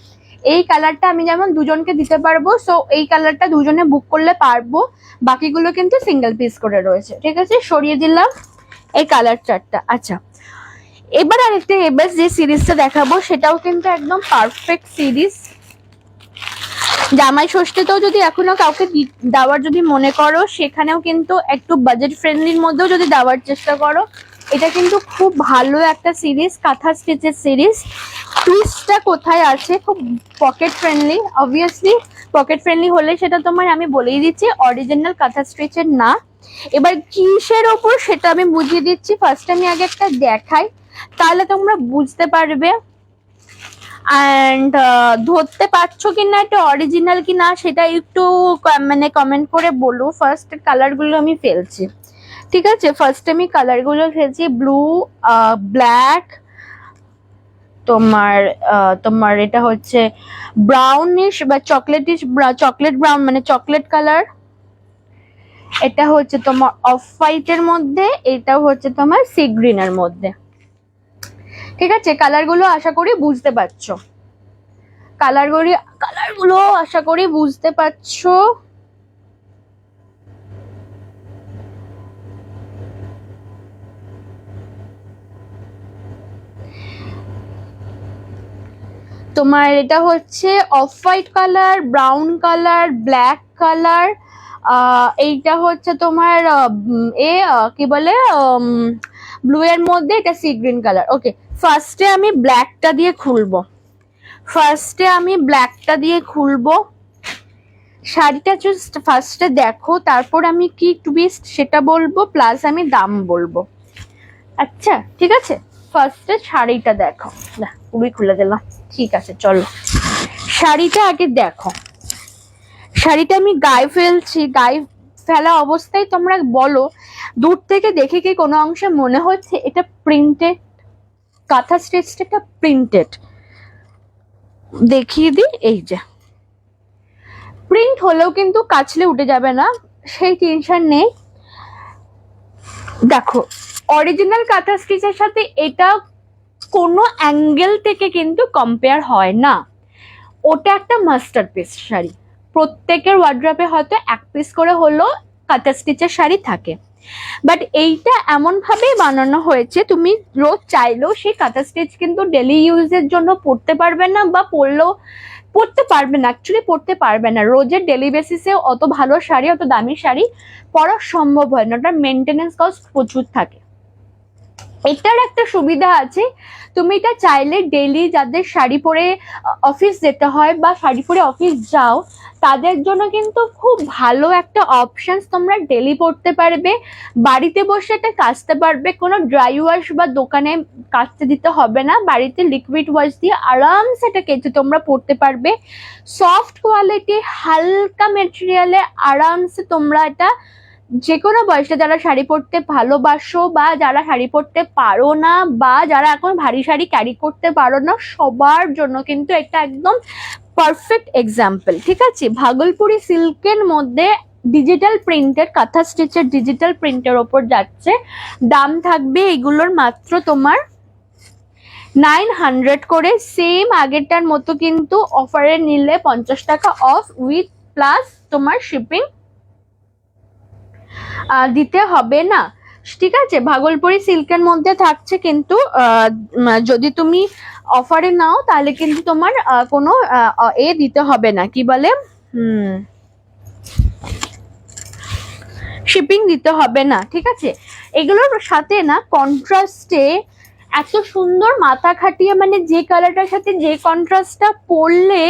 এই কালারটা আমি যেমন দুজনকে দিতে পারবো, সো এই কালারটা দুজনে বুক করলে পারবো। বাকিগুলো কিন্তু সিঙ্গেল পিস করে রয়েছে। ঠিক আছে, সরিয়ে দিলাম এই কালার চারটা। আচ্ছা, এবার আরেকটা, এবার যে সিরিজটা দেখাবো সেটাও কিন্তু একদম পারফেক্ট সিরিজ। জামাই ষষ্ঠীতেও যদি এখনো কাউকে দেওয়ার যদি মনে করো, সেখানেও কিন্তু একটু বাজেট ফ্রেন্ডলির মধ্যেও যদি দেওয়ার চেষ্টা করো, এটা কিন্তু খুব ভালো একটা সিরিজ, কাঁথা স্টিচের সিরিজ। টুইস্টটা কোথায় আছে, খুব pocket friendly. Obviously pocket friendly হলে সেটা তোমার আমি বলেই দিচ্ছি অরিজিনাল কাঁথা স্টিচের না। এবার কিসের ওপর সেটা আমি বুঝিয়ে দিচ্ছি। ফার্স্ট আমি আগে একটা দেখাই, তাহলে তোমরা বুঝতে পারবে অ্যান্ড ধরতে পারছো কিনা এটা অরিজিনাল কিনা সেটা একটু মানে কমেন্ট করে বলো। ফার্স্ট কালারগুলো আমি ফেলছি, ঠিক আছে? ফার্স্ট আমি কালারগুলো ফেলছি ব্লু, ব্ল্যাক, তোমার তোমার এটা হচ্ছে ব্রাউনিশ বা চকলেটিশ, চকলেট ব্রাউন মানে চকলেট কালার, এটা হচ্ছে তোমার অফ হোয়াইটের মধ্যে, এটাও হচ্ছে তোমার সি গ্রিনের মধ্যে। ঠিক আছে, কালারগুলো আশা করি বুঝতে পারছো, কালারগুলো আশা করি বুঝতে পারছো। তোমার এটা হচ্ছে off white colour, brown colour, black colour, এইটা হচ্ছে তোমার কি বলে ব্লু এর মধ্যে, এটা সি গ্রিন কালার। ওকে, ফার্স্টে আমি ব্ল্যাকটা দিয়ে খুলবো, শাড়িটা জাস্ট ফার্স্টে দেখো, তারপর আমি কি টুইস্ট সেটা বলবো, প্লাস আমি দাম বলবো। আচ্ছা ঠিক আছে, ফার্স্টে শাড়িটা দেখো, না পুরোই খুলে দিলাম, ঠিক আছে চলো শাড়িটা আগে দেখো। শাড়িটা আমি গায়ে ফেলছি, গায়ে ফেলা অবস্থায় তোমরা বলো দূর থেকে দেখে কি কোনো অংশে মনে হচ্ছে এটা প্রিন্টেড, কাঁথা স্টিচটা প্রিন্টেড? দেখিয়ে দিই, এই যে প্রিন্ট হলেও কিন্তু কাচলে উঠে যাবে না, সেই টেনশন নেই। দেখো অরিজিনাল কাঁথা স্টিচের সাথে এটা কোনো অ্যাঙ্গেল থেকে কিন্তু কম্পেয়ার হয় না। ওটা একটা মাস্টারপিস শাড়ি, প্রত্যেকের ওয়ার্ড্রপে হয়তো এক পিস করে হলো কাঁথা স্টিচের শাড়ি থাকে, বাট এইটা এমন ভাবেই বানানো হয়েছে তুমি রোজ চাইলেও সেই কাঁথা স্টিচ কিন্তু ডেলি ইউজের জন্য পরতে পারবে না, বা পরলেও পরতে পারবে না, অ্যাকচুয়ালি পরতে পারবে না রোজের ডেলি বেসিসে। অত ভালো শাড়ি, অত দামি শাড়ি পরা সম্ভব হয় না, ওটার মেনটেনেন্স কস্ট প্রচুর থাকে। এটার একটা সুবিধা আছে, তুমি এটা চাইলে ডেইলি যাদের শাড়ি পরে অফিস যেতে হয় বা শাড়ি পরে অফিস যাও তাদের জন্য কিন্তু খুব ভালো একটা অপশন, তোমরা ডেলি পরতে পারবে, বাড়িতে বসে এটা কাচতে পারবে, কোনো ড্রাই ওয়াশ বা দোকানে কাচতে দিতে হবে না, বাড়িতে লিকুইড ওয়াশ দিয়ে আরামসে এটা কেচে তোমরা পরতে পারবে। সফট কোয়ালিটি, হালকা মেটেরিয়ালে আরামসে তোমরা এটা যে কোনো বয়সে যারা শাড়ি পরতে ভালোবাসো বা যারা শাড়ি পরতে পারো না বা যারা এখন ভারী শাড়ি ক্যারি করতে পারো না, সবার জন্য কিন্তু এটা একদম পারফেক্ট এক্সাম্পল। ঠিক আছে, ভাগলপুরি সিল্কের মধ্যে ডিজিটাল প্রিন্টের কাঁথা স্টিচের ডিজিটাল প্রিন্টের ওপর যাচ্ছে, দাম থাকবে এগুলোর মাত্র তোমার 900 করে, সেম আগেরটার মতো কিন্তু অফারে নিলে 50 টাকা অফ উইথ প্লাস তোমার শিপিং দিতে হবে না। ঠিক আছে, ভাগলপুরি সিল্কের মধ্যে থাকছে, কিন্তু যদি তুমি অফারে নাও তাহলে কিন্তু তোমার কোনো দিতে হবে না, কি বলে শিপিং দিতে হবে না। ঠিক আছে, এগুলোর সাথে না কন্ট্রাস্টে এত সুন্দর মাথা খাটিয়ে, মানে যে কালারটার সাথে যে কন্ট্রাস্টটা পরলে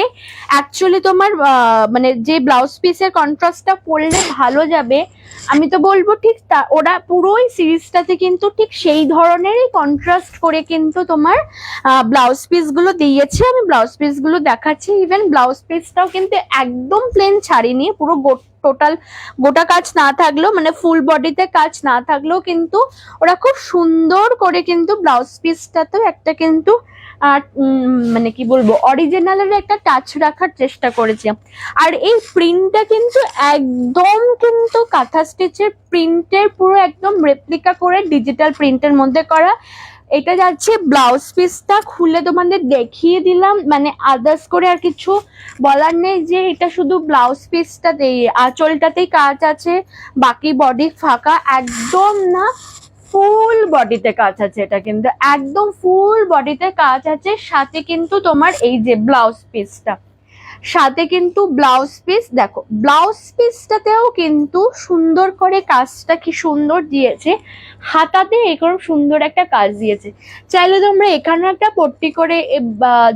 অ্যাকচুয়ালি তোমার মানে যে ব্লাউজ পিসের কন্ট্রাস্টটা পরলে ভালো যাবে, আমি তো বলবো ঠিক ওরা পুরোই সিরিজটাতে কিন্তু ঠিক সেই ধরনেরই কন্ট্রাস্ট করে কিন্তু তোমার ব্লাউজ পিস গুলো দিয়েছে। আমি ব্লাউজ পিস গুলো দেখাচ্ছি, ইভেন ব্লাউজ পিসটাও কিন্তু একদম প্লেন ছাড়িনি, পুরো টোটাল গোটা কাজ না থাকলেও, মানে ফুল বডিতে কাজ না থাকলেও কিন্তু ওরা খুব সুন্দর করে কিন্তু ব্লাউজ পিসটাতেও একটা কিন্তু মানে কি বলবো অরিজিনালের একটা টাচ রাখার চেষ্টা করেছে। আর এই প্রিন্টটা কিন্তু একদম কিন্তু কাঁথা স্টিচের প্রিন্টের পুরো একদম রেপ্লিকা করে ডিজিটাল প্রিন্টের মধ্যে করা। এটা যাচ্ছে ব্লাউজ পিসটা, খুলে তোমাদের দেখিয়ে দিলাম, মানে আদার্স করে আর কিছু বলার নেই যে এটা শুধু ব্লাউজ পিসটাতেই, আঁচলটাতেই কাজ আছে, বাকি বডি ফাঁকা, একদম না, ফুল বডিতে কাজ আছে, এটা কিন্তু একদম ফুল বডিতে কাজ আছে। সাথে কিন্তু তোমার এই যে ব্লাউজ পিসটা, সাথে কিন্তু ব্লাউজ পিস দেখো, ব্লাউজ পিসটাতেও কিন্তু সুন্দর করে কাজটা কি সুন্দর দিয়েছে, হাতাতে এরকম সুন্দর একটা কাজ দিয়েছে। চাইলে তোমরা এখানে একটা পট্টি করে,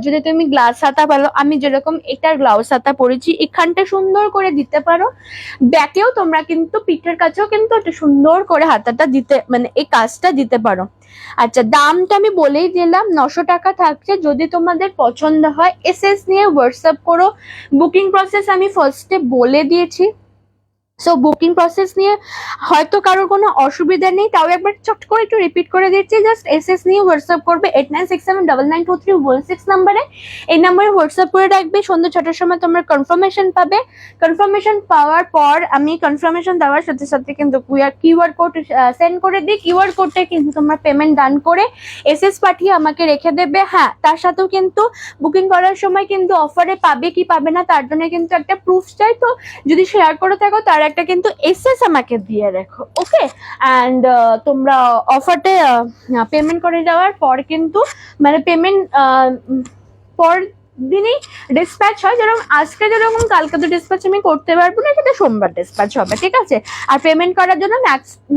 যদি তুমি গ্লাস হাতা পারো, আমি যেরকম এটার গ্লাউজ হাতা পরেছি, এখানটা সুন্দর করে দিতে পারো। ব্যাকেও তোমরা কিন্তু পিঠের কাছেও কিন্তু একটা সুন্দর করে হাতাটা দিতে, মানে এই কাজটা দিতে পারো। আচ্ছা, দামটা আমি বলেই দিলাম, 900 টাকা থাকছে। যদি তোমাদের পছন্দ হয় এসএস নিয়ে হোয়াটসঅ্যাপ করো। বুকিং প্রসেস আমি ফার্স্টে বলে দিয়েছি, সো বুকিং প্রসেস নিয়ে হয়তো কারোর কোনো অসুবিধা নেই, তাও একবার চট করে একটু রিপিট করে দিচ্ছি, জাস্ট এসএস নিয়ে হোয়াটসঅ্যাপ করবে 8967992316 নাম্বারে। এই নাম্বারে হোয়াটসঅ্যাপ করে রাখবে, সন্ধ্যে 6টার সময় তোমরা কনফার্মেশন পাবে। কনফার্মেশন পাওয়ার পর আমি কনফার্মেশন দেওয়ার সাথে সাথে কিন্তু কিউআর কোড সেন্ড করে দিই, কিউআর কোডে কিন্তু তোমরা পেমেন্ট ডান করে এসএস পাঠিয়ে আমাকে রেখে দেবে। হ্যাঁ, তার সাথেও কিন্তু বুকিং করার সময় কিন্তু অফারে পাবে কি পাবে না তার জন্য কিন্তু একটা প্রুফ চাই, তো যদি শেয়ার করে থাকো তার একটা কিন্তু এসএস আমাকে দিয়ে রাখো। ওকে, অ্যান্ড তোমরা অফারটা পেমেন্ট করে যাওয়ার পর কিন্তু, মানে পেমেন্ট পর দিনই ডিসপ্যাচ হয়, যেরকম আজকে যেরকম কালকে তো ডিসপ্যাচ আমি করতে পারবো না, সেটা সোমবার ডিসপ্যাচ হবে, ঠিক আছে। আর পেমেন্ট করার জন্য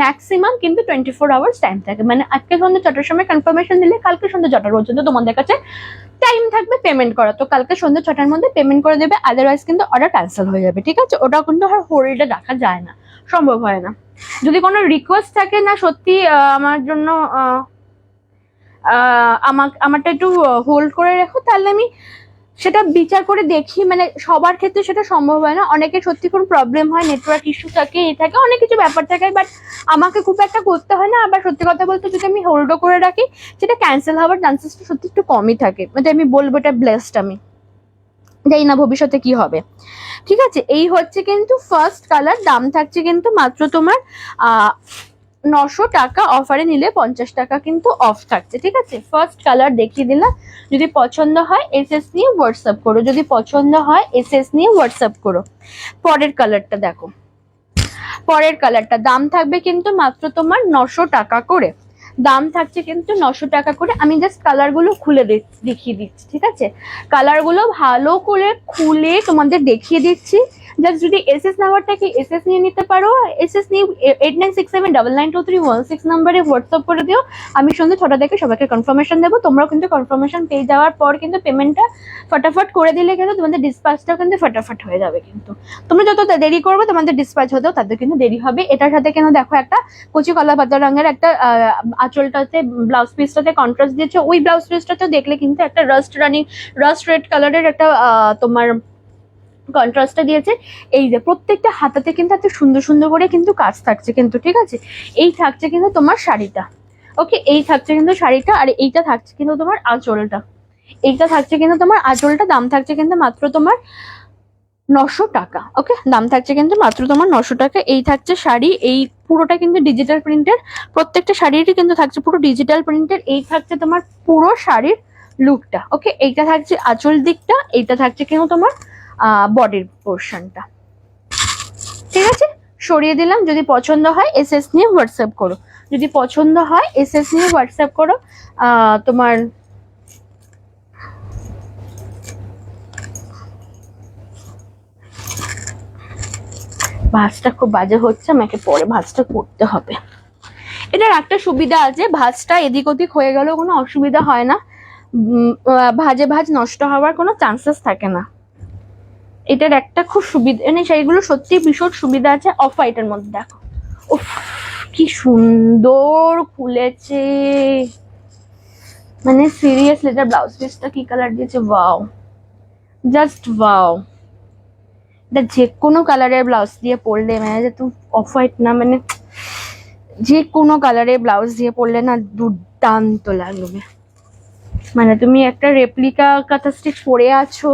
ম্যাক্সিমাম কিন্তু 24 আওয়ার্স টাইম থাকে, মানে আজকে সন্ধ্যে 6টার সময় কনফার্মেশন দিলে কালকে সন্ধ্যে 6টা পর্যন্ত তোমাদের কাছে টাইম থাকবে পেমেন্ট করা। তো কালকে সন্ধ্যে 6টার মধ্যে পেমেন্ট করে দেবে, আদারওয়াইজ কিন্তু অর্ডার ক্যান্সেল হয়ে যাবে, ঠিক আছে। ওটা কিন্তু আর হোল্ডে রাখা যায় না, সম্ভব হয় না। যদি কোনো রিকোয়েস্ট থাকে না সত্যি আমার জন্য আমারটা একটু হোল্ড করে রেখো, তাহলে আমি সেটা বিচার করে দেখি, মানে সবার ক্ষেত্রে সেটা সম্ভব হয় না, অনেকে সত্যি কোনো প্রবলেম হয়, নেটওয়ার্ক ইস্যু থাকে, এই থাকে, অনেক কিছু ব্যাপার থাকে, বাট আমাকে খুব একটা করতে হয় না। আবার সত্যি কথা বলতে যদি আমি হোল্ডও করে রাখি, সেটা ক্যান্সেল হওয়ার চান্সেসটা সত্যি একটু কমই থাকে, মানে আমি বলবো এটা ব্লেসড, আমি জানি না ভবিষ্যতে কি হবে, ঠিক আছে। এই হচ্ছে কিন্তু ফার্স্ট কালার, দাম থাকছে কিন্তু মাত্র তোমার 900 টাকা, অফারে নিলে 50 টাকা কিন্তু অফ থাকছে, ঠিক আছে। ফার্স্ট কালার দেখিয়ে দিলাম, যদি পছন্দ হয় এসএস নিয়ে হোয়াটসঅ্যাপ করো, যদি পছন্দ হয় এসএস নিয়ে হোয়াটসঅ্যাপ করো। পরের কালারটা দেখো, পরের কালারটা দাম থাকবে কিন্তু মাত্র তোমার 900 টাকা করে, দাম থাকছে কিন্তু 900 টাকা করে। আমি জাস্ট কালারগুলো খুলে দেখিয়ে দিচ্ছি, ঠিক আছে। কালারগুলো ভালো করে খুলে তোমাদের দেখিয়ে দিচ্ছি, জাস্ট যদি এসএস নাম্বার থাকে এসএস নিয়ে নিতে পারো, এসএস নিয়ে 8967992316 নাম্বারে হোয়াটসঅ্যাপ করে দিও। আমি সন্ধ্যে 6টা থেকে সবাইকে কনফার্মেশন দেবো, তোমরাও কিন্তু কনফার্মেশন পেয়ে যাওয়ার পর কিন্তু পেমেন্টটা ফটাফট করে দিলে কিন্তু তোমাদের ডিসপ্যাচটাও কিন্তু ফটাফট হয়ে যাবে। কিন্তু তোমরা যত দেরি করবে তোমাদের ডিসপ্যাচ হতেও তাদের কিন্তু দেরি হবে। এটার সাথে কিন্তু দেখো একটা কচি কলা পাতা রঙের একটা আঁচলটাতে ব্লাউজ পিসটাতে কন্ট্রাস্ট দিয়েছে, ওই ব্লাউজ পিসটাতেও দেখলে কিন্তু একটা রাস্ট রেড কালারের একটা তোমার কন্ট্রাস্টটা দিয়েছে। এই যে প্রত্যেকটা হাতাতে কিন্তু এত সুন্দর সুন্দর করে কিন্তু কাজ থাকছে কিন্তু, ঠিক আছে। এই থাকছে কিন্তু তোমার শাড়িটা, ওকে, এই থাকছে কিন্তু শাড়িটা, আর এইটা থাকছে কিন্তু তোমার আঁচলটা, এইটা থাকছে কিন্তু তোমার আঁচলটা। দাম থাকছে কিন্তু মাত্র তোমার 900 টাকা, ওকে, দাম থাকছে কিন্তু মাত্র তোমার 900 টাকা। এই থাকছে শাড়ি, এই পুরোটা কিন্তু ডিজিটাল প্রিন্টের, প্রত্যেকটা শাড়িরই কিন্তু থাকছে পুরো ডিজিটাল প্রিন্টের। এই থাকছে তোমার পুরো শাড়ির লুকটা, ওকে। এইটা থাকছে আঁচল দিকটা, এইটা থাকছে কিন্তু তোমার বডির পোর্শনটা, ঠিক আছে। সরিয়ে দিলাম, যদি পছন্দ হয় এসএস নিয়ে হোয়াটসঅ্যাপ করো, যদি পছন্দ হয় এসএস নিয়ে হোয়াটসঅ্যাপ করো। তোমার ভাঁজটা খুব বাজে হচ্ছে, আমাকে পরে ভাঁজটা করতে হবে। এটার একটা সুবিধা আছে, ভাঁজটা এদিক ওদিক হয়ে গেলেও কোনো অসুবিধা হয় না, ভাঁজ নষ্ট হওয়ার কোনো চান্সেস থাকে না। এটার একটা খুব সুবিধা, মানে সেইগুলো সত্যি ভীষণ সুবিধা আছে। অফ হোয়াইটের মধ্যে দেখো, উফ কি সুন্দর খুলেছে, মানে সিরিয়াসলি এটার ব্লাউজ পিসটা কি কালার দিয়েছে, ওয়াও, জাস্ট ওয়াও। এটা যে কোনো কালারের ব্লাউজ দিয়ে পরলে, মানে যেহেতু অফ হোয়াইট না, মানে যে কোনো কালারের ব্লাউজ দিয়ে পরলে না দুর্দান্ত লাগবে। মানে তুমি একটা রেপ্লিকা কাঁথা স্টিচ পরে আছো,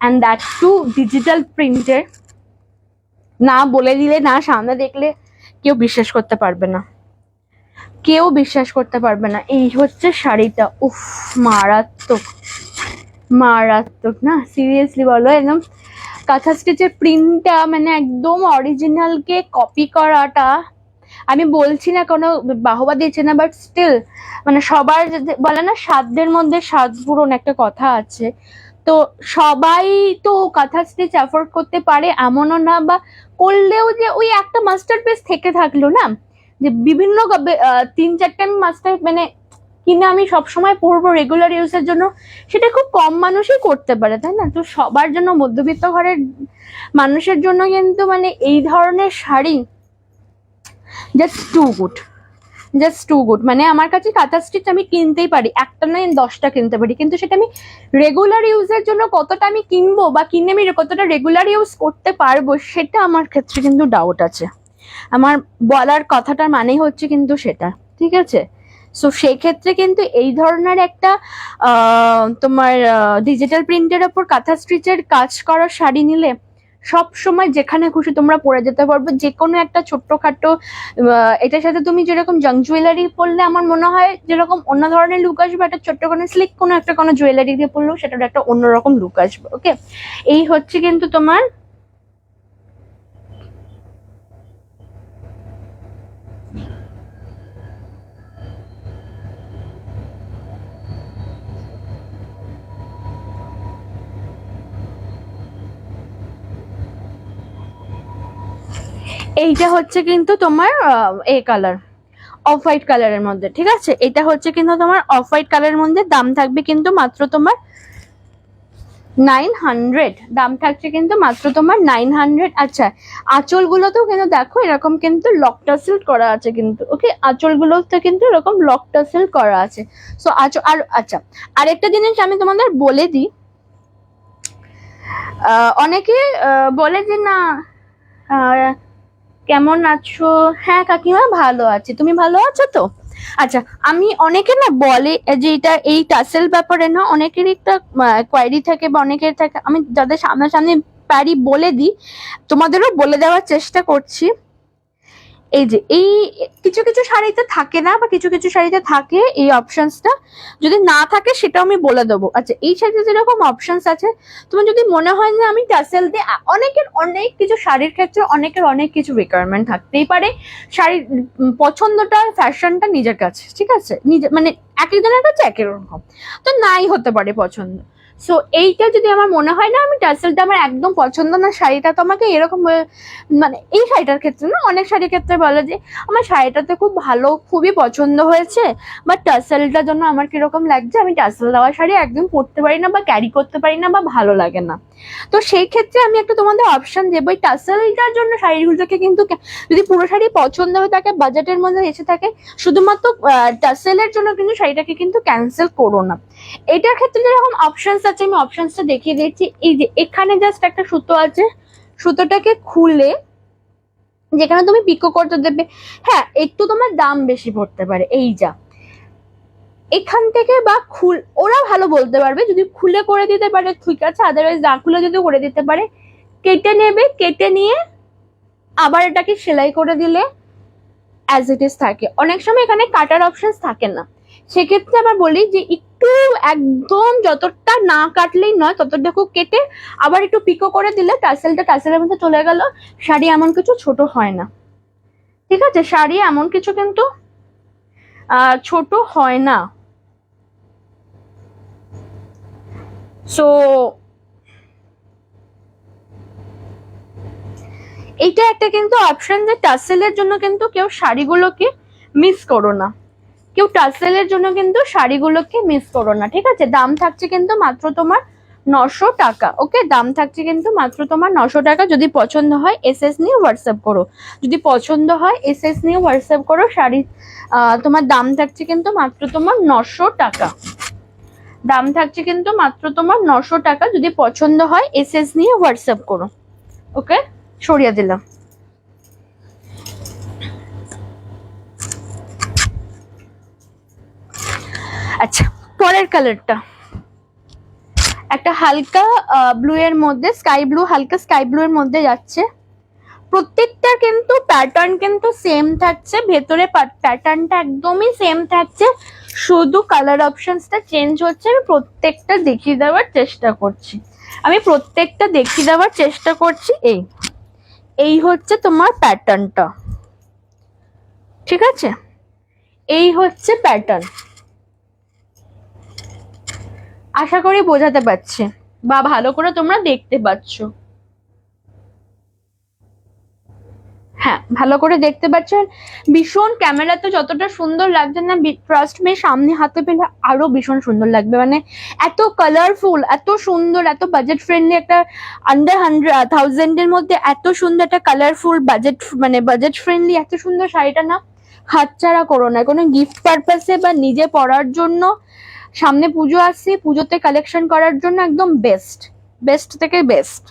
অ্যান্ড দ্যাট টু ডিজিটাল প্রিন্টের, না বলে দিলে, না সামনে দেখলে কেউ বিশ্বাস করতে পারবে না, কেউ বিশ্বাস করতে পারবে না। এই হচ্ছে শাড়িটা, উফ মারাত্মক, মারাত্মক না, সিরিয়াসলি বলো, একদম কাঁথা স্টিচের প্রিন্টটা মানে একদম অরিজিনালকে কপি করাটা, আমি বলছি না কোনো বাহবা দিচ্ছে না, বাট স্টিল মানে সবার বলে না সাধ্যের মধ্যে সাধ পূরণ, একটা কথা আছে। তো সবাই তো কাঁথা স্টিচ অ্যাফোর্ড করতে পারে এমনও না, বা করলেও যে ওই একটা মাস্টার পিস থেকে থাকলো না, যে বিভিন্ন 3-4টে আমি মাস্টার মানে কিনে আমি সবসময় পরবো রেগুলার ইউজের জন্য, সেটা খুব কম মানুষই করতে পারে, তাই না। তো সবার জন্য, মধ্যবিত্ত ঘরের মানুষের জন্য কিন্তু মানে এই ধরনের sari just too good, just too good. মানে আমার কাছে কাঁথা স্টিচ আমি কিনতেই পারি, একটা নয় 10টা কিনতে পারি, কিন্তু সেটা আমি রেগুলার ইউজের জন্য কতটা আমি কিনবো বা কিনে আমি কতটা রেগুলার ইউজ করতে পারবো, সেটা আমার ক্ষেত্রে কিন্তু ডাউট আছে। আমার বলার কথাটার মানেই হচ্ছে কিন্তু সেটা, ঠিক আছে। সো সেই ক্ষেত্রে কিন্তু এই ধরনের একটা তোমার ডিজিটাল প্রিন্টের ওপর কাঁথা স্টিচের কাজ করা শাড়ি নিলে সব সময় যেখানে খুশি তোমরা পরে যেতে পারবে, যে কোনো একটা ছোট্টখাটো এটার সাথে তুমি যেরকম জাং জুয়েলারি পরলে আমার মনে হয় যেরকম অন্য ধরনের লুক আসবে, একটা ছোট্ট কোনো স্লিক কোনো জুয়েলারি দিয়ে পরলেও সেটার একটা অন্যরকম লুক আসবে, ওকে। এই হচ্ছে কিন্তু তোমার এইটা হচ্ছে কিন্তু তোমার এই কালার, অফ হোয়াইট কালারের মধ্যে, ঠিক আছে? এটা হচ্ছে কিন্তু তোমার অফ হোয়াইট কালারের মধ্যে, দাম থাকবে কিন্তু মাত্র তোমার 900, দাম থাকছে কিন্তু মাত্র তোমার 900। আচ্ছা, আঁচল গুলোতেও কিন্তু দেখো এরকম কিন্তু লক টাসেল করা আছে কিন্তু, ওকে? আঁচল গুলোতে কিন্তু এরকম লক টাসেল করা আছে। সো আঁচল, আর আচ্ছা আরেকটা জিনিস আমি তোমাদের বলে দিই, অনেকে বলে যে না কেমন আছো, হ্যাঁ কাকিমা ভালো আছি, তুমি ভালো আছো তো? আচ্ছা, আমি অনেকে না বলে যে এটা এই টাসেল ব্যাপারে না অনেকেরই একটা কোয়ারি থাকে বা অনেকের থাকে, আমি যাদের সামনাসামনি পারি বলে দিই, তোমাদেরও বলে দেওয়ার চেষ্টা করছি। এই যে এই কিছু কিছু শাড়িতে থাকে না, বা কিছু কিছু শাড়িতে থাকে এই অপশনসটা, যদি না থাকে সেটাও আমি বলে দেবো। আচ্ছা, এই শাড়িতে যেরকম অপশনস আছে, তোমার যদি মনে হয় যে আমি টাসেল দিয়ে, অনেকের অনেক কিছু শাড়ির ক্ষেত্রে অনেকের অনেক কিছু রিকোয়ারমেন্ট থাকতেই পারে, শাড়ির পছন্দটা ফ্যাশনটা নিজের কাছে, ঠিক আছে? নিজে মানে এক একজনের কাছে এক এক রকম, তো নাই হতে পারে পছন্দ। সো এইটা যদি আমার মনে হয় না আমি টাসেলটা আমার একদম পছন্দ না, শাড়িটা তো আমাকে এরকম মানে এই শাড়িটার ক্ষেত্রে না, অনেক শাড়ির ক্ষেত্রে বলে যে আমার শাড়িটাতে খুব ভালো, খুবই পছন্দ হয়েছে, বাট টাসেলটার জন্য আমার কিরকম লাগছে, আমি টাসেল দেওয়া শাড়ি একদম পরতে পারি না বা ক্যারি করতে পারি না বা ভালো লাগে না। তো সেই ক্ষেত্রে আমি একটা তোমাদের অপশন দেবো, এই টাসেলটার জন্য শাড়িগুলোকে কিন্তু, যদি পুরো শাড়ি পছন্দ হয়ে থাকে, বাজেটের মধ্যে এসে থাকে, শুধুমাত্র টাসেলের জন্য কিন্তু শাড়িটাকে কিন্তু ক্যান্সেল করো না। এটার ক্ষেত্রে যেরকম অপশনস আছে, আমি অপশনসটা দেখিয়ে দিচ্ছি। এই যে এখানে জাস্ট একটা সুতো আছে, সুতোটাকে খুলে যেখানে তুমি পিকো করতে দেবে, হ্যাঁ একটু তোমার দাম বেশি পড়তে পারে, এই যা এখান থেকে, বা ওরা ভালো বলতে পারবে, যদি খুলে করে দিতে পারে ঠিক আছে, আদারওয়াইজ না খুলে যদি করে দিতে পারে, কেটে নেবে, কেটে নিয়ে আবার এটাকে সেলাই করে দিলে অ্যাজ ইট ইজ থাকে। অনেক সময় এখানে কাটার অপশন থাকে না, সেক্ষেত্রে আবার বলি যে একটু একদম যতটা না কাটলেই নয়, ততটুকু কেটে আবার একটু পিকো করে দিলে টাসেলটা টাসেলের মধ্যে চলে গেল, শাড়ি এমন কিছু ছোট হয় না, ঠিক আছে? শাড়ি এমন কিছু কিন্তু ছোট হয় না। সো এইটা একটা কিন্তু অপশন, যে টাসেলের জন্য কিন্তু কেউ শাড়িগুলোকে মিস করো না, কেউ টাসেলের জন্য কিন্তু শাড়িগুলোকে মিস করো না, ঠিক আছে? দাম থাকছে কিন্তু মাত্র তোমার 900 টাকা, ওকে? দাম থাকছে কিন্তু মাত্র তোমার 900 টাকা। যদি পছন্দ হয় এসএস নিয়ে হোয়াটসঅ্যাপ করো, যদি পছন্দ হয় এসএস নিয়ে হোয়াটসঅ্যাপ করো। শাড়ি তোমার দাম থাকছে কিন্তু মাত্র তোমার 900 টাকা, দাম থাকছে কিন্তু মাত্র তোমার 900 টাকা। যদি পছন্দ হয় এসএস নিয়ে হোয়াটসঅ্যাপ করো, ওকে? সরিয়ে দিলাম। আচ্ছা, পরের কালারটা একটা হালকা ব্লু এর মধ্যে, স্কাই ব্লু, হালকা স্কাই ব্লু এর মধ্যে যাচ্ছে। প্রত্যেকটা কিন্তু প্যাটার্ন কিন্তু সেম থাকছে, ভেতরে প্যাটার্নটা একদমই সেম থাকছে, শুধু কালার অপশনসটা চেঞ্জ হচ্ছে। আমি প্রত্যেকটা দেখিয়ে দেওয়ার চেষ্টা করছি, এই হচ্ছে তোমার প্যাটার্নটা, ঠিক আছে? এই হচ্ছে প্যাটার্ন, আশা করি বোঝাতে পারছি বা ভালো করে তোমরা দেখতে পাচ্ছ। হ্যাঁ, ভালো করে দেখতে পাচ্ছেন। ভীষণ ক্যামেরাতে যতটা সুন্দর লাগছে না, ট্রাস্ট মি সামনে হাতে পেলে আরো ভীষণ সুন্দর লাগবে। মানে এত কালারফুল, এত সুন্দর, এত বাজেট ফ্রেন্ডলি, একটা আন্ডার 100,000 এর মধ্যে এত সুন্দর একটা কালারফুল বাজেট ফ্রেন্ডলি এত সুন্দর শাড়িটা না হাতছাড়া করো না। কোনো গিফট পারপাসে বা নিজে পরার জন্য, সামনে পুজো আসছে, পুজোতে কালেকশন করার জন্য একদম বেস্ট থেকে বেস্ট,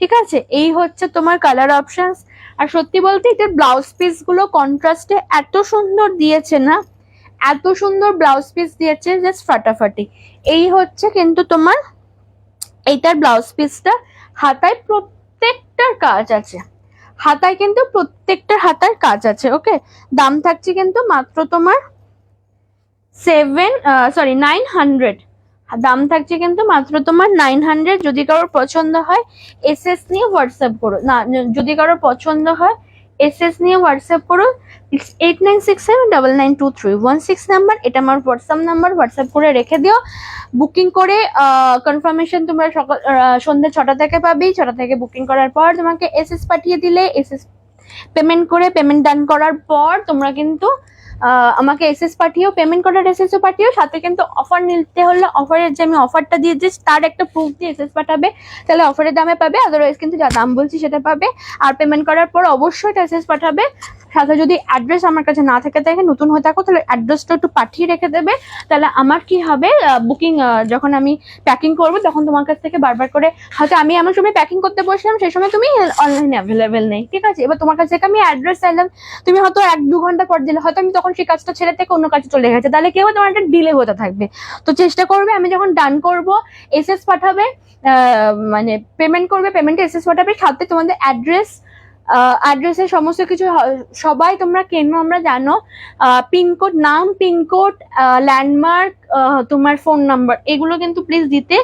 ঠিক আছে? এই হচ্ছে তোমার কালার অপশনস। আর সত্যি বলতে এটার ব্লাউজ পিস গুলো কন্ট্রাস্টে এত সুন্দর দিয়েছে না, এত সুন্দর ব্লাউজ পিস দিয়েছে, জাস্ট ফাটাফাটি। এই হচ্ছে কিন্তু তোমার এইটার ব্লাউজ পিসটা। হাতায় প্রত্যেকটার কাজ আছে, হাতায় কিন্তু প্রত্যেকটার হাতার কাজ আছে, ওকে? দাম থাকছে কিন্তু মাত্র তোমার 900, দাম থাকছে কিন্তু মাত্র তোমার 900। যদি কারোর পছন্দ হয় এসএস নিয়ে হোয়াটসঅ্যাপ করো, না যদি কারোর পছন্দ হয় এসএস নিয়ে হোয়াটসঅ্যাপ করো। 8967992316 নাম্বার, এটা আমার হোয়াটসঅ্যাপ নাম্বার, হোয়াটসঅ্যাপ করে রেখে দিও। বুকিং করে কনফার্মেশন তোমরা সকাল সন্ধ্যে 6টা থেকে পাবেই। 6টা থেকে বুকিং করার পর তোমাকে এসএস পাঠিয়ে দিলে, এসএস পেমেন্ট ডান করার পর তোমরা কিন্তু আমাকে এসএস পাঠিও, পেমেন্ট করার এসএসও পাঠিও, সাথে কিন্তু অফার নিতে হলে অফারের যে আমি অফারটা দিয়ে দিচ্ছি তার একটা প্রুফ দিয়ে এসএস পাঠাবে, তাহলে অফারের দামে পাবে, আদারওয়াইজ কিন্তু যা দাম বলছি সেটা পাবে। আর পেমেন্ট করার পর অবশ্যই এটা এসএস পাঠাবে, সাথে যদি অ্যাড্রেস আমার কাছে না থাকে, তাই নতুন হয়ে থাকো তাহলে অ্যাড্রেসটা একটু পাঠিয়ে রেখে দেবে। তাহলে আমার কি হবে, বুকিং যখন আমি প্যাকিং করবো তখন তোমার কাছ থেকে বারবার করে, হয়তো আমি এমন সময় প্যাকিং করতে বসলাম সেই সময় তুমি অনলাইনে অ্যাভেলেবেল নেই, ঠিক আছে, এবার তোমার কাছ থেকে আমি অ্যাড্রেস চাইলাম, তুমি হয়তো 1-2 ঘন্টা পর দিলে, হয়তো আমি তখন সেই কাজটা ছেড়ে থেকে অন্য কাজে চলে গেছে, তাহলে কি হবে, তোমার একটা ডিলে হতে থাকবে। তো চেষ্টা করবে আমি যখন ডান করব এসএস পাঠাবে, মানে পেমেন্ট করবে, পেমেন্টে এসএস পাঠাবে, সাথে তোমাদের অ্যাড্রেসের সমস্ত কিছু সবাই তোমরা কেন আমরা জানো, পিনকোড, নাম, পিনকোড, ল্যান্ডমার্ক, তোমার ফোন নাম্বার, এগুলো কিন্তু প্লিজ দিতে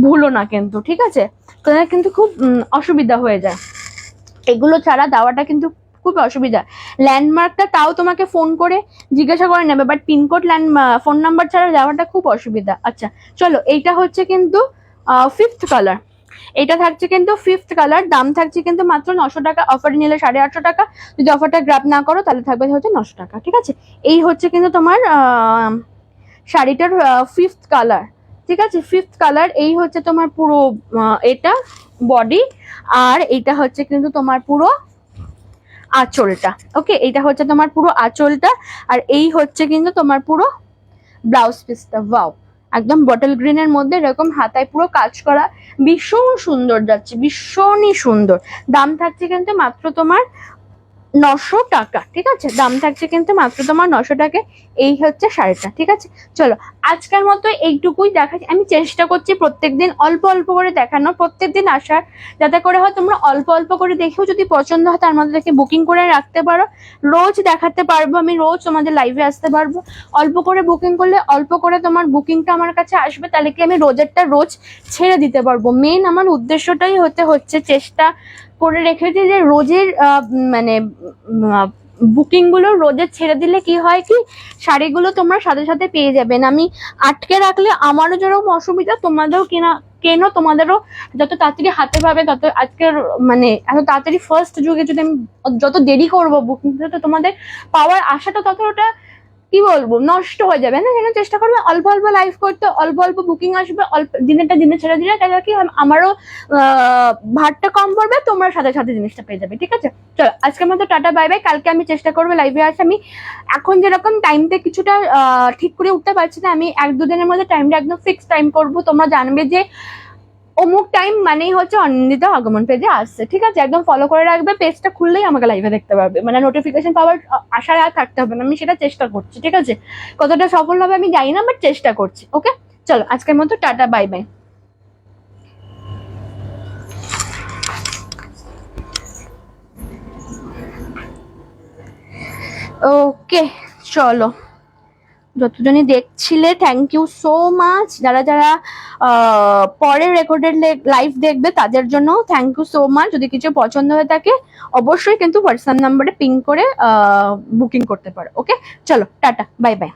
ভুলো না কিন্তু, ঠিক আছে, তাহলে কিন্তু খুব অসুবিধা হয়ে যায়, এগুলো ছাড়া দেওয়াটা কিন্তু খুব অসুবিধা। ল্যান্ডমার্কটা তাও তোমাকে ফোন করে জিজ্ঞাসা করে নেবে, বাট পিনকোড, ফোন নাম্বার ছাড়া দেওয়াটা খুব অসুবিধা। আচ্ছা চলো, এইটা হচ্ছে কিন্তু 5th কালার, এটা থাকছে কিন্তু 5th কালার, দাম থাকছে কিন্তু মাত্র 900 টাকা, অফারে নিলে 850 টাকা, যদি অফারটা গ্র্যাব না করো তাহলে থাকবে হচ্ছে 900 টাকা, ঠিক আছে। এই হচ্ছে কিন্তু তোমার শাড়িটার 5th কালার, ঠিক আছে, 5th কালার। এই হচ্ছে তোমার পুরো এটা বডি, আর এটা হচ্ছে কিন্তু তোমার পুরো আঁচলটা, ওকে, এইটা হচ্ছে তোমার পুরো আঁচলটা, আর এই হচ্ছে কিন্তু তোমার পুরো ব্লাউজ পিসটা। ওয়াও, একদম বটল গ্রিনের মধ্যে এরকম হাতায় পুরো কাজ করা, ভীষণ সুন্দর যাচ্ছে, ভীষণই সুন্দর। দাম থাকছে কিন্তু মাত্র তোমার 900 টাকা, ঠিক আছে, দাম থাকছে কিন্তু মাত্র তোমার 900 টাকা। এই হচ্ছে শাড়িটা, ঠিক আছে। চলো আজকের মতো এইটুকুই দেখাচ্ছি, আমি চেষ্টা করছি প্রত্যেকদিন অল্প অল্প করে দেখানো, প্রত্যেকদিন আসার, যাতে করে হয় তোমরা অল্প অল্প করে দেখেও যদি পছন্দ হয় তার মধ্যে থেকে বুকিং করে রাখতে পারো, রোজ দেখাতে পারবো আমি, রোজ তোমাদের লাইভে আসতে পারবো। অল্প করে বুকিং করলে অল্প করে তোমার বুকিংটা আমার কাছে আসবে, তাহলে কি আমি রোজেরটা রোজ ছেড়ে দিতে পারবো। মেন আমার উদ্দেশ্যটাই হচ্ছে চেষ্টা করে রেখেছি যে রোজের মানে বুকিং গুলো রোজের ছেড়ে দিলে কি হয় কি, শাড়িগুলো তোমরা সাথে সাথে পেয়ে যাবেন। আমি আটকে রাখলে আমারও যেরকম অসুবিধা, তোমাদেরও কেন তোমাদেরও যত তাড়াতাড়ি হাতে পাবে তত, আজকের মানে এত তাড়াতাড়ি ফার্স্ট যুগে যদি আমি যত দেরি করবো বুকিং, তত তোমাদের পাওয়ার আশাটা ততটা কি বলবো নষ্ট হয়ে যাবে না, সেখানে চেষ্টা করবে অল্প অল্প লাইভ করতে, অল্প অল্প বুকিং আসবে, অল্প দিনেরটা দিনে ছেড়ে দিলে, তাহলে কি আমারও ভারটা কম পড়বে, তোমরা সাথে সাথে জিনিসটা পেয়ে যাবে, ঠিক আছে। চলো আজকের মতো টাটা বাই বাই, কালকে আমি চেষ্টা করবো লাইভে আসে। আমি এখন যেরকম টাইমটা কিছুটা ঠিক করে উঠতে পারছি না, আমি 1-2 দিনের মধ্যে টাইমটা একদম ফিক্স টাইম করবো, তোমরা জানবে যে অমুক টাইম মানেই হচ্ছে অনিন্দিতা আগমন পেজে আসছে, ঠিক আছে, একদম ফলো করে রাখবে, পেজটা খুললেই আমাকে লাইভে দেখতে পারবে, মানে নোটিফিকেশন পাওয়ার আশায় আর থাকতে হবে না, আমি সেটা চেষ্টা করছি, ঠিক আছে, কতটা সফল হবে আমি জানি না, বাট চেষ্টা করছি, ওকে। চলো আজকের মতো টাটা বাই বাই। ওকে চলো, যতজনই দেখছিলে থ্যাংক ইউ সো মাচ, যারা যারা পরে রেকর্ডেড লাইভ দেখবে তাদের জন্য থ্যাংক ইউ সো মাচ। যদি কিছু পছন্দ হয়ে থাকে অবশ্যই কিন্তু হোয়াটসঅ্যাপ নাম্বারে পিং করে বুকিং করতে পারো, ওকে। চলো টাটা বাই বাই।